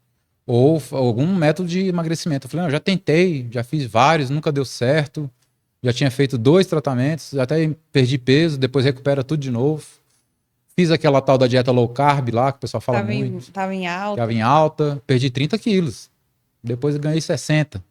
ou algum método de emagrecimento. Eu falei, não, eu já tentei, já fiz vários, nunca deu certo. Já tinha feito 2 tratamentos, até perdi peso, depois recupera tudo de novo. Fiz aquela tal da dieta low carb lá, que o pessoal fala muito. Tava em alta. Estava em alta, perdi 30 quilos. Depois eu ganhei 60.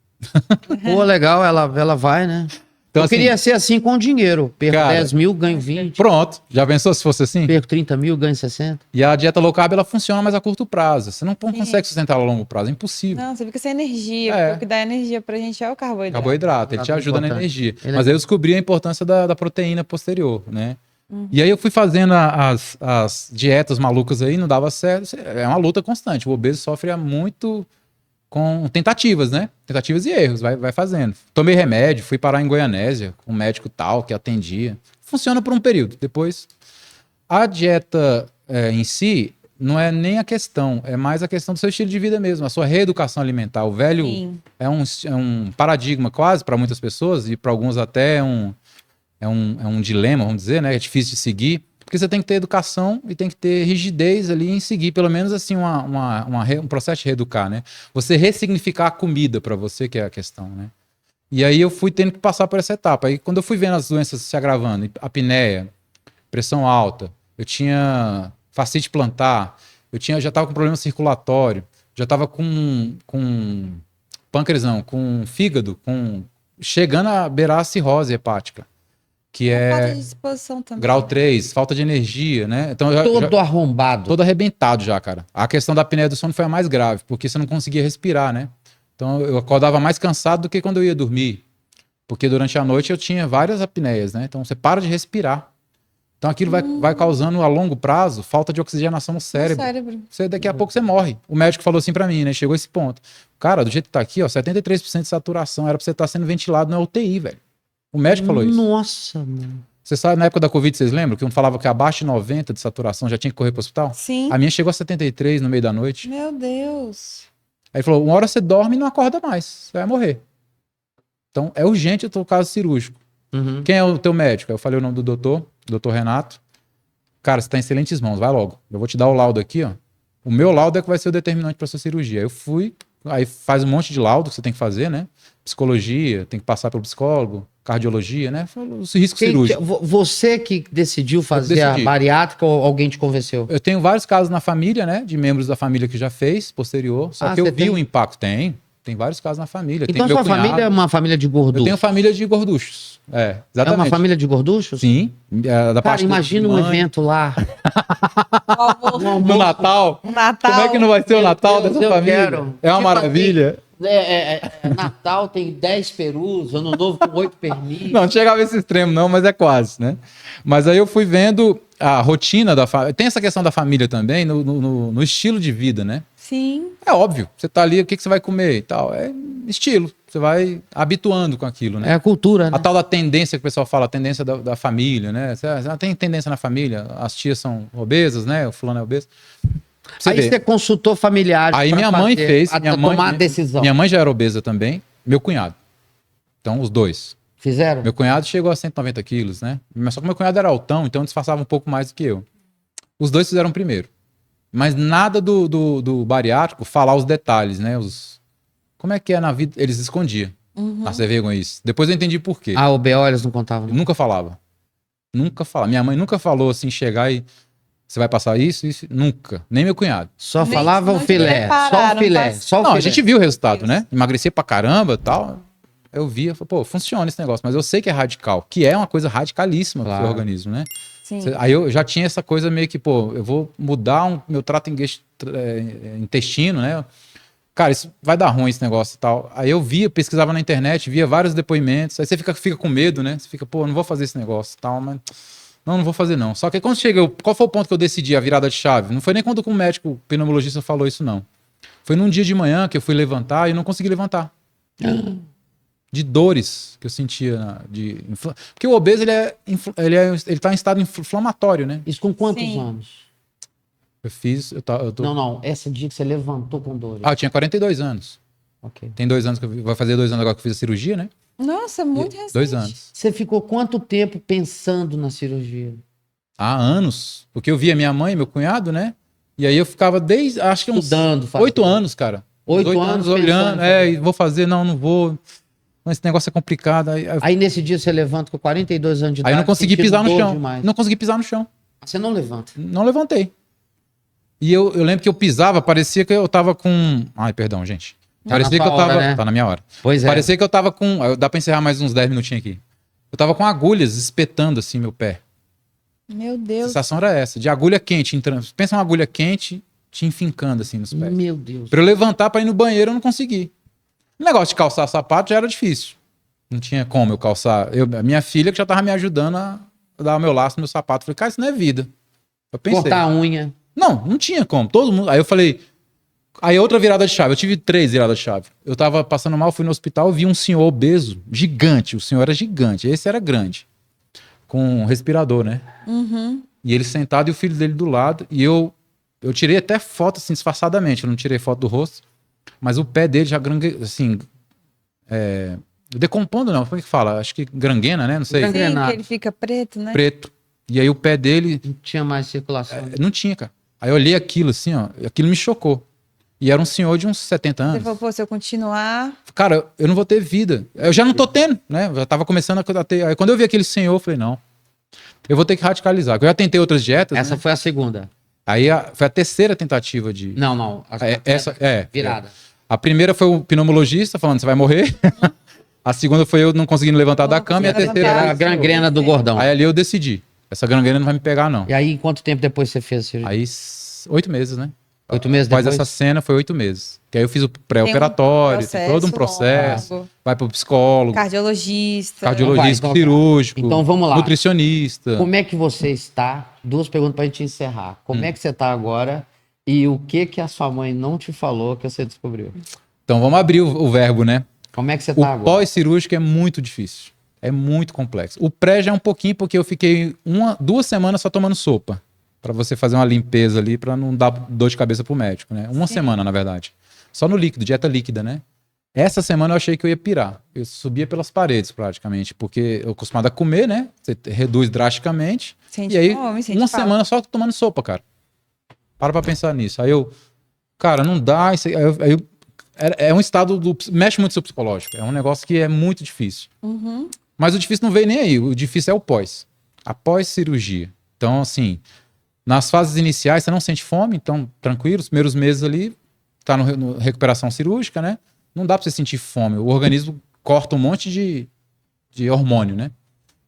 Pô, legal, ela vai, né? Então, Eu assim, queria ser assim com dinheiro. Perco Cara, 10 mil, ganho 20. pronto. Já pensou se fosse assim? Perco 30 mil, ganho 60. E a dieta low carb, ela funciona mais a curto prazo. Você não consegue sustentar ela a longo prazo, é impossível. Não, você fica sem energia. É. Porque o que dá energia pra gente é o carboidrato. Carboidrato, ele te ajuda na Importante. energia. Ele é- Mas aí eu descobri a importância da proteína posterior, né? E aí eu fui fazendo as dietas malucas aí, não dava certo. É uma luta constante. O obeso sofre muito com tentativas, né? Tentativas e erros, vai fazendo. Tomei remédio, fui parar em Goianésia, com um médico tal que atendia. Funciona por um período. Depois, a dieta em si não é nem a questão, é mais a questão do seu estilo de vida mesmo, a sua reeducação alimentar. O velho Sim. é um paradigma quase para muitas pessoas e para alguns até é um dilema, vamos dizer, né? É difícil de seguir, porque você tem que ter educação e tem que ter rigidez ali em seguir, pelo menos assim, um processo de reeducar, né? Você ressignificar a comida para você, que é a questão, né? E aí eu fui tendo que passar por essa etapa. Aí quando eu fui vendo as doenças se agravando, apneia, pressão alta, eu tinha fascite plantar, já estava com problema circulatório, já estava com pâncreas, não, com fígado, chegando a beirar a cirrose hepática, que Falta é de disposição também. grau 3, falta de energia, né? Então Todo arrombado. todo arrebentado já, cara. A questão da apneia do sono foi a mais grave, porque você não conseguia respirar, né? Então eu acordava mais cansado do que quando eu ia dormir, porque durante a noite eu tinha várias apneias, né? Então você para de respirar. Então aquilo vai causando a longo prazo falta de oxigenação no cérebro. Daqui a pouco você morre. O médico falou assim pra mim, né? Chegou a esse ponto. Cara, do jeito que tá aqui, ó, 73% de saturação, era pra você estar sendo ventilado na UTI, velho. O médico falou isso. Nossa, mano. Você sabe, na época da Covid, vocês lembram? Que um falava que abaixo de 90 de saturação já tinha que correr pro hospital? Sim. A minha chegou a 73 no meio da noite. Meu Deus. Aí ele falou, uma hora você dorme e não acorda mais. Você vai morrer. Então, é urgente o teu caso cirúrgico. Uhum. Quem é o teu médico? Eu falei o nome do doutor Renato. Cara, você tá em excelentes mãos, vai logo. Eu vou te dar o laudo aqui, ó. O meu laudo é que vai ser o determinante para sua cirurgia. Eu fui, aí faz um monte de laudo que você tem que fazer, né? Psicologia, tem que passar pelo psicólogo, cardiologia, né? Os riscos cirúrgicos. Você que decidiu fazer a decidi. bariátrica ou alguém te convenceu? Eu tenho vários casos na família, né? De membros da família que já fez, posterior. Só que eu vi você tem? o impacto. Tem. Tem vários casos na família. Então tem sua meu cunhado. família é uma família de Eu gorduchos? tenho família de gorduchos. É Exatamente. uma família de gorduchos? Sim. Da Cara, parte imagina um evento lá. No Natal. O Natal. Como é que não vai ser o Meu Natal Deus, dessa eu família? quero. É uma Tipo maravilha. Natal tem 10 perus, Ano Novo com 8 pernil. Não chegava a esse extremo não, mas é quase, né? Mas aí eu fui vendo a rotina da família. Tem essa questão da família também no estilo de vida, né? Sim. É óbvio, você tá ali, o que você vai comer e tal. É estilo, você vai habituando com aquilo, né? É a cultura, né? A tal da tendência que o pessoal fala, a tendência da família, né? Você tem tendência na família, as tias são obesas, né? O fulano é obeso. Aí você consultou familiares. Aí pra minha mãe fazer- fez, a tomar a decisão. Minha mãe já era obesa também, meu cunhado. Então, os dois. Fizeram? Meu cunhado chegou a 190 quilos, né? Mas só que meu cunhado era altão, então disfarçava um pouco mais do que eu. Os dois fizeram primeiro. Mas nada do bariátrico falar os detalhes, né? Como é que é na vida? Eles escondiam. Ah, você vê com isso. Depois eu entendi por quê. Ah, o BO eles não contavam. Ele nunca falava. Nunca falava. Minha mãe nunca falou assim, chegar e você vai passar isso, isso. Nunca. Nem meu cunhado. Só Nem- falava o não te filé. Só prepararam o filé. pra- Só o Não, filé. a gente viu o resultado, né? Emagreci pra caramba e tal. Eu via, falei, pô, funciona esse negócio. Mas eu sei que é radical, que é uma coisa radicalíssima pro Claro. seu organismo, né? Sim. Aí eu já tinha essa coisa meio que, pô, eu vou mudar meu trato intestino, né? Cara, isso vai dar ruim esse negócio e tal. Aí eu via, pesquisava na internet, via vários depoimentos. Aí você fica com medo, né? Você fica, pô, não vou fazer esse negócio e tal, mas... Não vou fazer não. Só que quando chega, qual foi o ponto que eu decidi a virada de chave? Não foi nem quando o médico, o pneumologista falou isso, não. Foi num dia de manhã que eu fui levantar e não consegui levantar. De dores que eu sentia. Porque o obeso, ele tá em estado inflamatório, né? Isso com quantos Sim. anos? Eu fiz... Não. Esse dia que você levantou com dores. Ah, eu tinha 42 anos. Ok. Tem 2 anos vai fazer 2 anos agora que eu fiz a cirurgia, né? Nossa, muito recente. 2 anos. Você ficou quanto tempo pensando na cirurgia? Há anos. Porque eu via minha mãe, meu cunhado, né? E aí eu ficava desde, acho que uns Estudando, fazendo. 8 anos, cara. 8 anos olhando. pensando. E vou fazer, não vou. Mas esse negócio é complicado. Aí nesse dia você levanta com 42 anos de idade. Aí eu não consegui sentindo pisar no dor chão. demais. Não consegui pisar no chão. Você não levanta. Não levantei. E eu lembro que eu pisava, parecia que eu tava com... Ai, perdão, gente. Tá Parecia na que eu sua tava... hora, né? Tá na minha hora. Pois é. Parecia que eu tava com... Dá pra encerrar mais uns 10 minutinhos aqui. Eu tava com agulhas espetando assim meu pé. Meu A Deus. sensação era essa, de agulha quente entrando. Pensa uma agulha quente te enfincando assim nos pés. Meu Deus. Pra eu levantar pra ir no banheiro, eu não consegui. O negócio de calçar sapato já era difícil. Não tinha como eu calçar. A minha filha que já tava me ajudando a dar o meu laço no meu sapato. Falei, cara, isso não é vida. Eu pensei. Cortar a unha. Não tinha como. Todo mundo. Aí eu falei. Aí outra virada de chave. Eu tive 3 viradas de chave. Eu tava passando mal, fui no hospital, vi um senhor obeso, gigante. O senhor era gigante. Esse era grande. Com um respirador, né? Uhum. E ele sentado e o filho dele do lado. E eu tirei até foto assim, disfarçadamente. Eu não tirei foto do rosto. Mas o pé dele já assim. Decompondo, não. Como é que fala? Acho que granguena, né? Não sei. Sim, Engrenado. que ele fica preto, né? Preto. E aí o pé dele Não tinha mais circulação. não tinha, cara. Aí eu olhei aquilo assim, ó. E aquilo me chocou. E era um senhor de uns 70 Você anos. falou, pô, se eu continuar... Cara, eu não vou ter vida. Eu já não tô tendo, né? Eu já tava começando a ter. Aí quando eu vi aquele senhor, eu falei, não. Eu vou ter que radicalizar. Eu já tentei outras dietas. Essa né? foi a segunda. Aí foi a terceira tentativa de. Não. Essa é. Virada. A primeira foi o pneumologista falando, você vai morrer. A segunda foi eu não conseguindo levantar da cama. E a terceira Era era a gangrena do gordão. Aí ali eu decidi. Essa gangrena não vai me pegar, não. E aí, quanto tempo depois você fez a cirurgia? Aí 8 meses, né? 8 meses Após depois? essa cena foi 8 meses. Que aí eu fiz o Tem pré-operatório, um tem todo um processo. longo. Vai pro psicólogo, Cardiologista. cardiologista, Vai, cirúrgico, Então vamos lá. nutricionista. Como é que você está? 2 perguntas pra gente encerrar. Como é que você tá agora? E o que a sua mãe não te falou que você descobriu? Então vamos abrir o verbo, né? Como é que você O tá agora? pós-cirúrgico é muito difícil. É muito complexo. O pré já é um pouquinho porque eu fiquei 2 semanas só tomando sopa. Pra você fazer uma limpeza ali, pra não dar dor de cabeça pro médico, né? Uma Sim. semana, na verdade. Só no líquido, dieta líquida, né? Essa semana eu achei que eu ia pirar. Eu subia pelas paredes, praticamente. Porque eu acostumado a comer, né? Você reduz drasticamente. Sente E aí, fome, sente uma falta. semana só tomando sopa, cara. Pra pensar nisso. Aí eu, cara, não dá. É um estado mexe muito no seu psicológico. É um negócio que é muito difícil. Uhum. Mas o difícil não veio nem aí. O difícil é o pós. A pós-cirurgia. Então, assim, nas fases iniciais você não sente fome, então tranquilo. Os primeiros meses ali, tá no recuperação cirúrgica, né? Não dá pra você sentir fome. O organismo corta um monte de hormônio, né?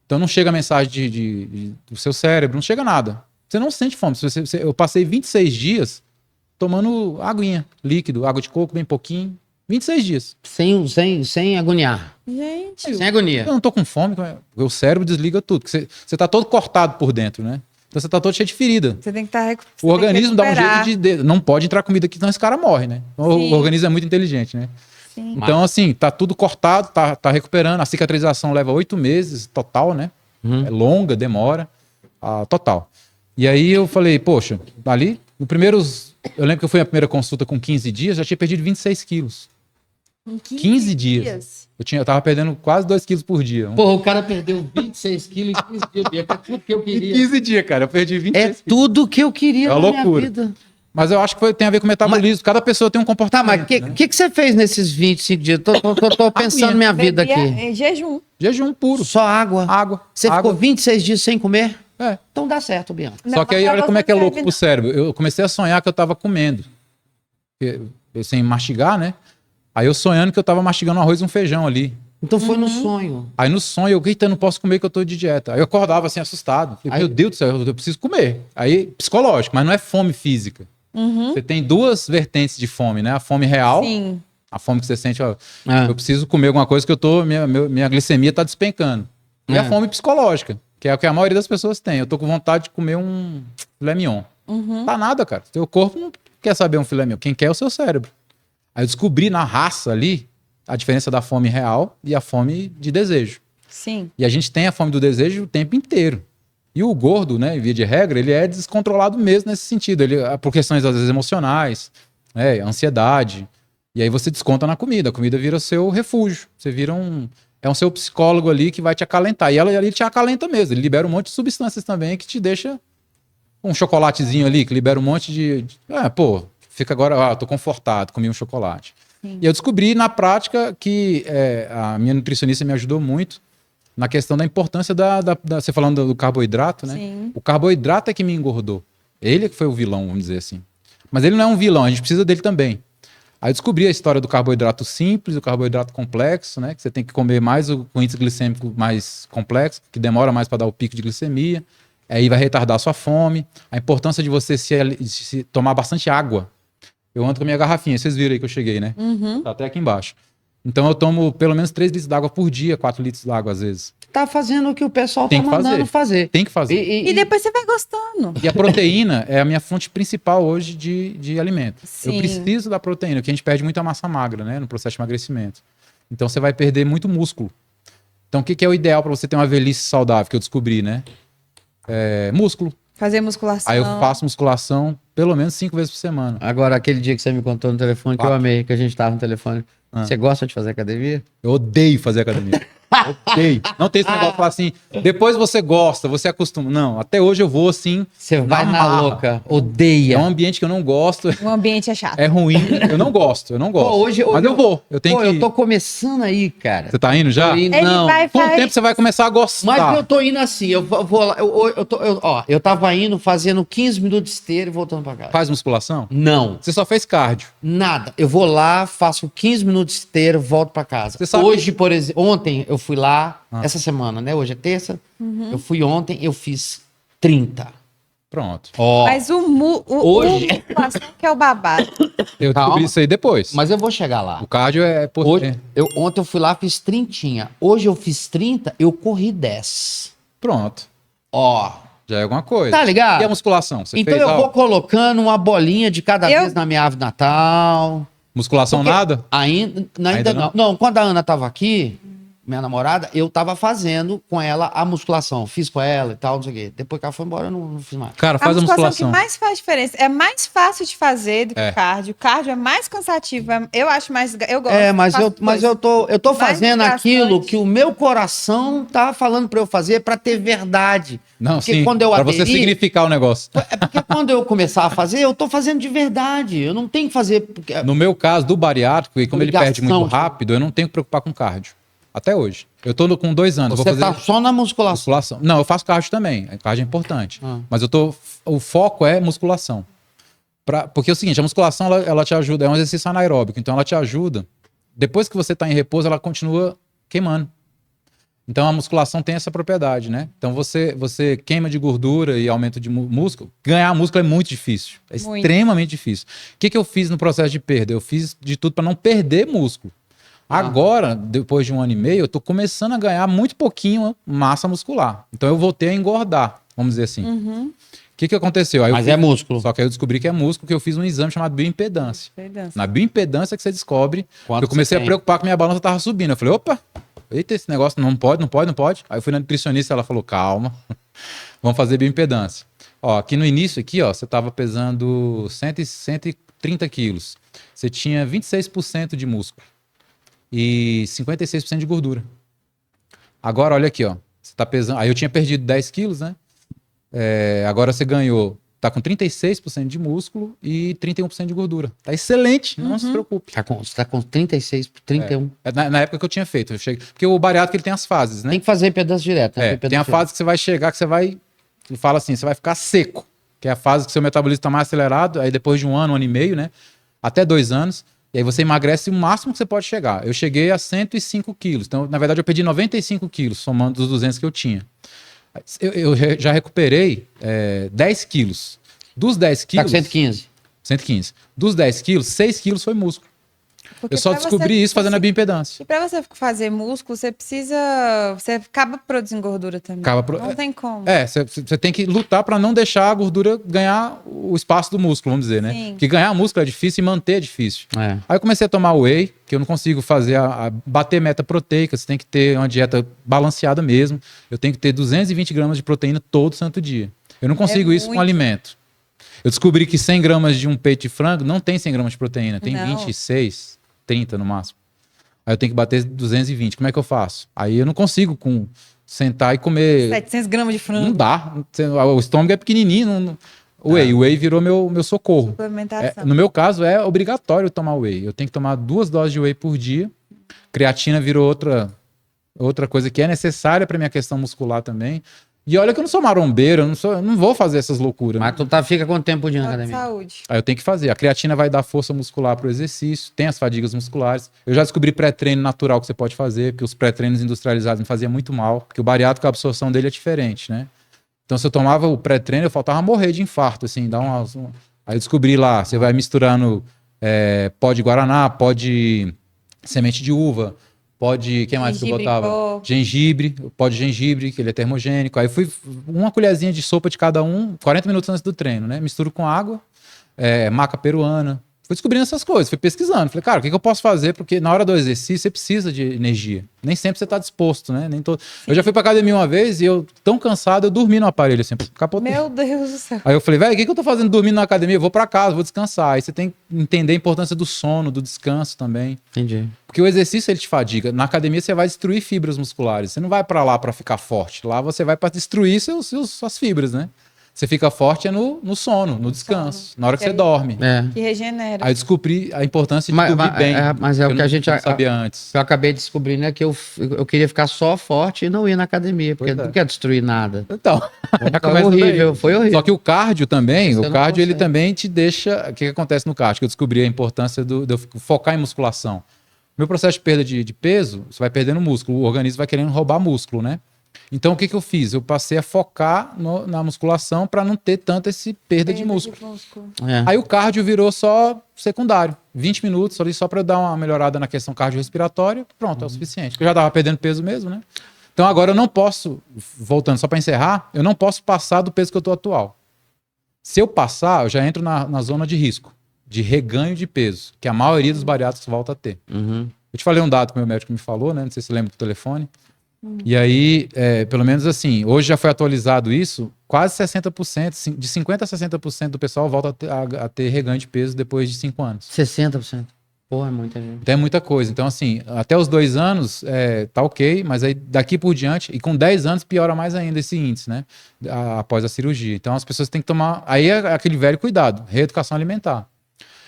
Então não chega a mensagem do seu cérebro, não chega nada. Você não sente fome. Eu passei 26 dias tomando aguinha, líquido, água de coco, bem pouquinho. 26 dias. Sem agoniar. Gente, Sem agonia. Eu não tô com fome, porque o cérebro desliga tudo. Você tá todo cortado por dentro, né? Então você tá todo cheio de ferida. você tem que estar O organismo dá um jeito de... Não pode entrar comida aqui, senão esse cara morre, né? Então, o organismo é muito inteligente, né? Sim. Então, assim, tá tudo cortado, tá recuperando. A cicatrização leva 8 meses total, né? É longa, demora. Total. E aí eu falei, poxa, ali, no primeiros... Eu lembro que eu fui a primeira consulta com 15 dias, já tinha perdido 26 quilos. Em 15 dias. Eu tava perdendo quase 2 quilos por dia. Porra, o cara perdeu 26 quilos em 15 dias. É tudo que eu Em queria. 15 dias, cara, eu perdi 26 É quilos. tudo que eu queria É uma na minha loucura. vida. Mas eu acho que tem a ver com o metabolismo. Cada pessoa tem um Tá, comportamento. mas o né? que você fez nesses 25 dias? Tô pensando minha vida Bebia aqui. em jejum. Jejum puro. Só água. Água. Você água. ficou 26 dias sem comer? É. Então dá certo, Bianca. Não, Só que aí, mas olha como é que é você louco deve pro cérebro. Eu comecei a sonhar que eu tava comendo. Eu sem mastigar, né? Aí eu sonhando que eu tava mastigando um arroz e um feijão ali. Então foi no sonho. Aí no sonho, eu não posso comer que eu tô de dieta. Aí eu acordava assim, assustado. Falei, Aí- meu Deus do céu, eu preciso comer. Aí, psicológico, mas não é fome física. Você tem duas vertentes de fome, né? A fome real, Sim. a fome que você sente, ó, Ah. eu preciso comer alguma coisa que eu tô, minha glicemia tá despencando. E a É. fome psicológica, que é o que a maioria das pessoas tem. Eu tô com vontade de comer um filé mignon. Tá nada, cara. Teu corpo não quer saber um filé mignon. Quem quer é o seu cérebro. Aí eu descobri na raça ali a diferença da fome real e a fome de desejo. Sim. E a gente tem a fome do desejo o tempo inteiro. E o gordo, né, via de regra, ele é descontrolado mesmo nesse sentido. Ele, por questões, às vezes, emocionais, né, ansiedade. E aí você desconta na comida. A comida vira seu refúgio. Você vira é um seu psicólogo ali que vai te acalentar. E ela ali te acalenta mesmo. Ele libera um monte de substâncias também que te deixa um chocolatezinho ali, que libera um monte fica agora, tô confortado, comi um chocolate. Sim. E eu descobri na prática que a minha nutricionista me ajudou muito na questão da importância você falando do carboidrato, né? Sim. O carboidrato é que me engordou. Ele é que foi o vilão, vamos dizer assim. Mas ele não é um vilão, a gente precisa dele também. Aí eu descobri a história do carboidrato simples, o carboidrato complexo, né? Que você tem que comer mais com índice glicêmico mais complexo, que demora mais para dar o pico de glicemia. Aí vai retardar a sua fome. A importância de você se tomar bastante água. Eu ando com a minha garrafinha, vocês viram aí que eu cheguei, né? Tá até aqui embaixo. Então eu tomo pelo menos 3 litros d'água por dia, 4 litros d'água às vezes. Tá fazendo o que o pessoal Tem tá que mandando fazer. Tem que fazer. E depois você vai gostando. E a proteína é a minha fonte principal hoje de alimento. Sim. Eu preciso da proteína, porque a gente perde muita massa magra, né? No processo de emagrecimento. Então você vai perder muito músculo. Então o que é o ideal para você ter uma velhice saudável, que eu descobri, né? Músculo. Fazer musculação. Aí eu faço musculação pelo menos 5 vezes por semana. Agora, aquele dia que você me contou no telefone, que eu 4. amei, que a gente tava no telefone. Você gosta de fazer academia? Eu odeio fazer academia. Odeio. Não tem esse negócio de falar assim, depois você gosta, você acostuma. Não, até hoje eu vou assim. Você vai na marra. louca, odeia. É um ambiente que eu não gosto, O ambiente é chato. é ruim. Eu não gosto. Pô, hoje Mas eu vou. Eu tenho Pô, que eu tô começando aí, cara. Você tá indo já? Tô indo, Ele não. vai Com o faz- tempo você vai começar a gostar. Mas eu tô indo assim, eu vou lá, eu tava indo fazendo 15 minutos de esteira e voltando pra casa. Faz musculação? Não, Você só fez cardio. nada. Eu vou lá, faço 15 minutos de esteira, volto pra casa. Você sabe Hoje, por exemplo, ontem eu fui lá, Ah. essa semana, né? Hoje é terça. Eu fui ontem, eu fiz 30. Pronto. Ó, Mas o Hoje- musculação que é o babado. Eu Calma. descobri isso aí depois. mas eu vou chegar lá. O cardio é... Hoje, ontem eu fui lá, fiz 30. Hoje eu fiz 30, eu corri 10. Pronto. Ó, Já é alguma coisa. tá ligado? E a musculação? Você Então fez eu vou colocando uma bolinha de cada Eu- vez na minha árvore de Natal. Musculação Porque nada? Ainda Ainda não. Não, quando a Ana tava aqui, minha namorada, eu tava fazendo com ela a musculação. Fiz com ela e tal, não sei o quê. Depois que ela foi embora, eu não fiz mais. Cara, A faz a musculação musculação. que mais faz diferença. É mais fácil de fazer do que É. o cardio. O cardio é mais cansativo. Eu acho mais. Eu gosto. Mas faço eu dois. tô Mais fazendo desgastante. aquilo que o meu coração tá falando pra eu fazer pra ter verdade. Não, Porque sim. quando eu Pra você aderi- significar o negócio. É porque quando eu começar a fazer, eu tô fazendo de verdade. Eu não tenho que fazer. Porque... No meu caso, do bariátrico, e como ele perde Obrigação, muito rápido, eu não tenho que preocupar com cardio. Até hoje. Eu tô com 2 anos. Você vou fazer tá só na musculação. musculação. Não, eu faço cardio também. Cardio é importante. Mas o foco é musculação. Porque é o seguinte, a musculação, ela te ajuda, é um exercício anaeróbico, então ela te ajuda depois que você está em repouso, ela continua queimando. Então a musculação tem essa propriedade, né? Então você queima de gordura e aumento de músculo. Ganhar músculo é muito difícil. É extremamente difícil. O que eu fiz no processo de perda? Eu fiz de tudo para não perder músculo. Agora, depois de 1 ano e meio, eu tô começando a ganhar muito pouquinho massa muscular. Então eu voltei a engordar, vamos dizer assim. O que aconteceu? Aí Mas é músculo. Só que aí eu descobri que é músculo, que eu fiz um exame chamado bioimpedância. Na bioimpedância que você descobre, eu comecei a preocupar que minha balança tava subindo. Eu falei, opa, eita, esse negócio não pode. Aí eu fui na nutricionista, ela falou, calma, vamos fazer bioimpedância. Ó, aqui no início, aqui, ó, você tava pesando 130 quilos. Você tinha 26% de músculo e 56% de gordura. Agora, olha aqui, ó. Você tá pesando. Aí eu tinha perdido 10 quilos, né? Agora você ganhou. Tá com 36% de músculo e 31% de gordura. Tá excelente, não se preocupe. Você tá com 36, 31. Na época que eu tinha feito. Porque o bariátrico ele tem as fases, né? Tem que fazer pedaço direto. Né? Tem a fase que você vai chegar, que você vai. Fala assim, você vai ficar seco. Que é a fase que seu metabolismo tá mais acelerado. Aí depois de 1 ano, 1 ano e meio, né? Até 2 anos. E aí você emagrece o máximo que você pode chegar. Eu cheguei a 105 quilos. Então, na verdade, eu perdi 95 quilos, somando dos 200 que eu tinha. Eu já recuperei 10 quilos. Dos 10 quilos... Tá com 115. 115. Dos 10 quilos, 6 quilos foi músculo. Porque eu só descobri isso fazendo a bioimpedância. E pra você fazer músculo, você precisa... Você acaba produzindo gordura também. Não tem como. Você tem que lutar para não deixar a gordura ganhar o espaço do músculo, vamos dizer, né? Sim. Porque ganhar músculo é difícil e manter é difícil. É. Aí eu comecei a tomar whey, que eu não consigo fazer bater meta proteica. Você tem que ter uma dieta balanceada mesmo. Eu tenho que ter 220 gramas de proteína todo santo dia. Eu não consigo isso com alimento. Eu descobri que 100 gramas de um peito de frango não tem 100 gramas de proteína. Tem 26, 30 no máximo. Aí eu tenho que bater 220. Como é que eu faço? Aí eu não consigo sentar e comer... 700 gramas de frango. Não dá. O estômago é pequenininho. O whey virou meu socorro. Suplementação. No meu caso, é obrigatório tomar whey. Eu tenho que tomar 2 doses de whey por dia. Creatina virou outra coisa que é necessária para minha questão muscular também. E olha que eu não sou marombeiro, eu não vou fazer essas loucuras. Mas tu fica quanto tempo por dia na academia? Saúde. Aí eu tenho que fazer. A creatina vai dar força muscular para o exercício, tem as fadigas musculares. Eu já descobri pré-treino natural que você pode fazer, porque os pré-treinos industrializados me faziam muito mal, porque o bariátrico, a absorção dele é diferente, né? Então, se eu tomava o pré-treino, eu faltava morrer de infarto, assim, Aí eu descobri lá, você vai misturando pó de guaraná, pó de semente de uva, pó de... Quem mais que eu botava? Gengibre, pó de gengibre, que ele é termogênico. Aí fui uma colherzinha de sopa de cada 40 minutos antes do treino, né? Misturo com água, maca peruana. Fui descobrindo essas coisas, fui pesquisando. Falei, cara, o que eu posso fazer? Porque na hora do exercício você precisa de energia. Nem sempre você tá disposto, né? Eu já fui pra academia uma vez e eu, tão cansado, eu dormi no aparelho, assim, capotei. Meu Deus do céu. Aí eu falei, velho, o que eu tô fazendo dormindo na academia? Eu vou pra casa, vou descansar. Aí você tem que entender a importância do sono, do descanso também. Entendi. Porque o exercício, ele te fadiga. Na academia, você vai destruir fibras musculares. Você não vai pra lá pra ficar forte. Lá você vai pra destruir suas fibras, né? Você fica forte no sono, no descanso, na hora que você dorme. Que regenera. Aí eu descobri a importância de dormir bem. Mas é o que a gente não sabia antes. Eu acabei descobrindo que eu queria ficar só forte e não ir na academia, porque não quer destruir nada. Então, foi horrível, foi horrível. Só que o cardio também, Você o cardio ele consegue. também te deixa... O que acontece no cardio? Que eu descobri a importância de eu focar em musculação. Meu processo de perda de peso, você vai perdendo músculo, o organismo vai querendo roubar músculo, né? Então, o que eu fiz? Eu passei a focar na musculação para não ter tanta essa perda de músculo. Aí o cardio virou só secundário. 20 minutos ali só para eu dar uma melhorada na questão cardiorrespiratória. Pronto, é o suficiente. Porque eu já estava perdendo peso mesmo, né? Então, agora eu não posso, voltando só para encerrar, eu não posso passar do peso que eu estou atual. Se eu passar, eu já entro na zona de risco, de reganho de peso, que a maioria dos bariátricos volta a ter. Uhum. Eu te falei um dado que o meu médico me falou, né? Não sei se você lembra do telefone. E aí, pelo menos assim, hoje já foi atualizado isso, quase 60%, de 50% a 60% do pessoal volta a ter reganho de peso depois de 5 anos. 60%. Porra, é muita gente. Então é muita coisa. Então, assim, até os 2 anos tá ok, mas aí daqui por diante, e com 10 anos piora mais ainda esse índice, né? Após a cirurgia. Então as pessoas têm que tomar. Aí é aquele velho cuidado, reeducação alimentar.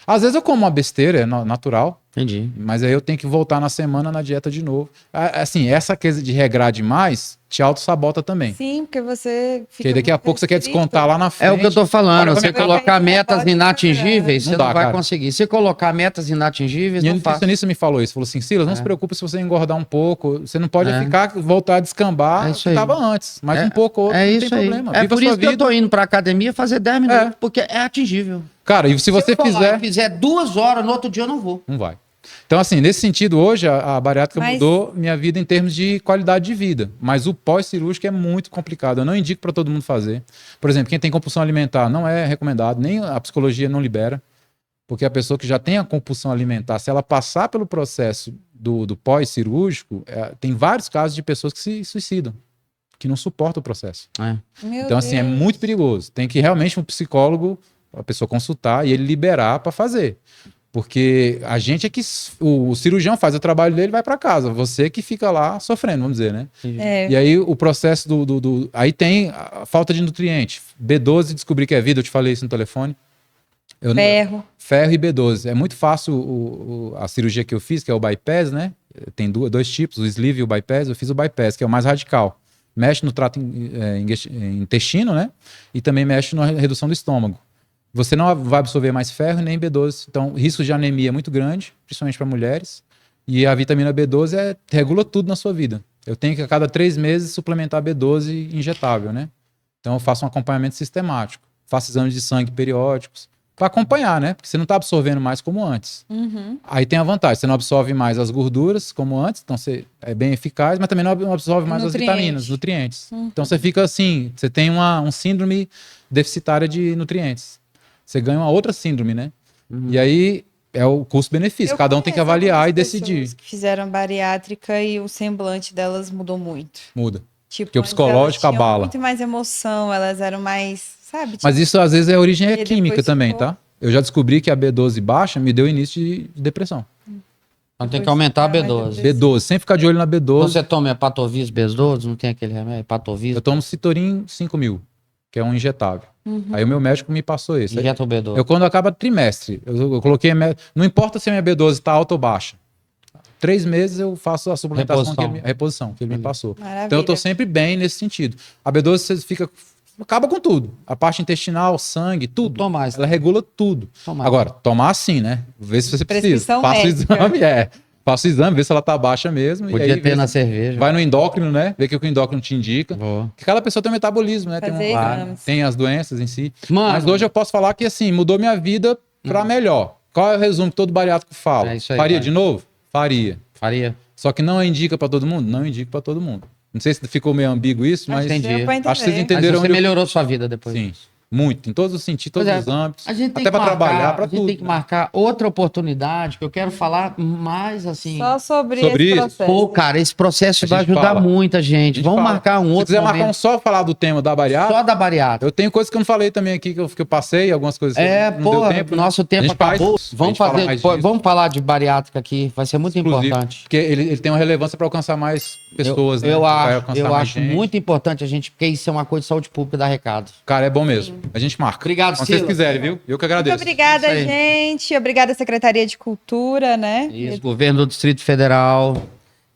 Às vezes eu como uma besteira, é natural. Entendi. Mas aí eu tenho que voltar na semana na dieta de novo. Assim, essa coisa de regrar demais te auto-sabota também. Sim, porque você fica. Porque daqui a muito pouco você quer restrito. descontar lá na frente. É o que eu tô falando. Agora, Você como é que colocar eu- metas Pode inatingíveis, Não você dá, não vai cara. conseguir. Se colocar metas inatingíveis, E o não faz. nutricionista me falou isso. Falou assim, Silas, não se preocupe se você engordar um pouco. Você não pode É. voltar a descambar É o isso que aí. estava antes. Mas É- um pouco ou outro, É não isso tem aí. problema. É Viva por a sua isso que eu vida. tô indo pra academia fazer 10 minutos, porque é atingível. Cara, e se você eu for lá fizer... e fizer 2 horas, no outro dia eu não vou. Não vai. Então, assim, nesse sentido, hoje a bariátrica Mas- mudou minha vida em termos de qualidade de vida. Mas o pós-cirúrgico é muito complicado. Eu não indico para todo mundo fazer. Por exemplo, quem tem compulsão alimentar não é recomendado, nem a psicologia não libera. Porque a pessoa que já tem a compulsão alimentar, se ela passar pelo processo do pós-cirúrgico, tem vários casos de pessoas que se suicidam, que não suportam o processo. É. Meu Então, assim, é Deus. muito perigoso. Tem que realmente um psicólogo, a pessoa consultar e ele liberar para fazer. Porque a gente é que. O cirurgião faz o trabalho dele e vai para casa. Você que fica lá sofrendo, vamos dizer, né? É. E aí o processo aí tem a falta de nutriente. B12, descobri que é vida, eu te falei isso no telefone. Ferro. Ferro e B12. É muito fácil a cirurgia que eu fiz, que é o bypass, né? Tem dois tipos, o sleeve e o bypass. Eu fiz o bypass, que é o mais radical. Mexe no trato intestino, né? E também mexe na redução do estômago. Você não vai absorver mais ferro nem B12. Então, o risco de anemia é muito grande, principalmente para mulheres. E a vitamina B12 regula tudo na sua vida. Eu tenho que, a cada 3 meses, suplementar B12 injetável, né? Então, eu faço um acompanhamento sistemático. Faço exames de sangue periódicos. Para acompanhar, né? Porque você não está absorvendo mais como antes. Uhum. Aí tem a vantagem, você não absorve mais as gorduras como antes, então você é bem eficaz, mas também não absorve mais as vitaminas, nutrientes. Então você fica assim, você tem um síndrome deficitária de nutrientes. Você ganha uma outra síndrome, né? E aí é o custo-benefício, cada um tem que conheço avaliar e algumas decidir. pessoas que fizeram bariátrica e o semblante delas mudou muito. Muda. Tipo, Porque o antes psicológico elas tinham abala. muito mais emoção, elas eram mais, sabe? Mas isso às vezes a origem E é depois química também, ficou- tá? Eu já descobri que a B12 baixa me deu início de depressão. Então tem que aumentar a Depois B12. ficar mais B12, sempre ficar de olho na B12. Você toma Hepatovis B12? Não tem aquele remédio? Hepatovis? Eu tomo Citorin 5000, que é um injetável. Aí o meu médico me passou esse. Injeta o B12. Eu, quando acaba trimestre, eu coloquei. Não importa se a minha B12 está alta ou baixa. 3 meses eu faço a suplementação, Reposição. que ele me passou. Maravilha. Então eu tô sempre bem nesse sentido. A B12 você acaba com tudo. A parte intestinal, sangue, tudo. Não mais. Ela regula tudo. Tomar. Agora, tomar assim, né? Vê se você precisa. Prescrição Faça o médica. exame, Faça o exame, vê se ela tá baixa mesmo. e Podia aí ter vê na se- cerveja. Vai no endócrino, né? Vê o que o endócrino te indica. Boa. Porque cada pessoa tem um metabolismo, né? Fazer Tem, exames. tem as doenças em si. Mano. Mas hoje eu posso falar que, assim, mudou minha vida pra melhor. Qual é o resumo que todo bariátrico fala? É isso aí, Faria vai. de novo? Faria. Faria? Só que não indica pra todo mundo? Não indica pra todo mundo. Não sei se ficou meio ambíguo isso, mas entendi. Deu pra acho que vocês entender. Mas entenderam você onde eu... melhorou sua vida depois. Sim, muito. Em todos os sentidos, todos Pois é, os âmbitos. A gente tem Até que pra marcar, trabalhar, pra a gente tudo. tem que marcar outra oportunidade, que eu quero falar mais assim. Só sobre Sobre esse isso. processo. Pô, cara, esse processo A vai gente ajudar fala. muita gente. A gente Vamos fala. marcar um Se outro quiser marcar momento. só falar do tema da bariátrica, Só da bariátrica. eu tenho coisas que eu não falei também aqui, que eu passei, algumas coisas que É, não pô, deu tempo. né? nosso A tempo gente faz acabou. isso. A Vamos gente fala fazer, mais pô, disso. vamos falar de bariátrica aqui, vai ser muito Inclusive, importante. porque ele tem uma relevância para alcançar mais pessoas, né? Eu Vai acho, alcançar eu mais acho gente. muito importante a gente, porque isso é uma coisa de saúde pública dar recado. Cara, é bom mesmo. A gente marca. Obrigado, Quando vocês Silas. quiserem, viu? Eu que agradeço. Muito obrigada, Isso aí. gente. Obrigada, Secretaria de Cultura, né? Isso, governo do Distrito Federal.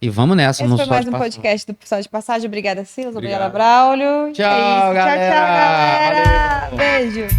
E vamos nessa. Esse não foi só mais de um passagem. podcast do Só de Passagem. Obrigada, Silas. Obrigada, Obrigado. Braulio. Tchau, É isso. galera. Tchau, galera. Beijo.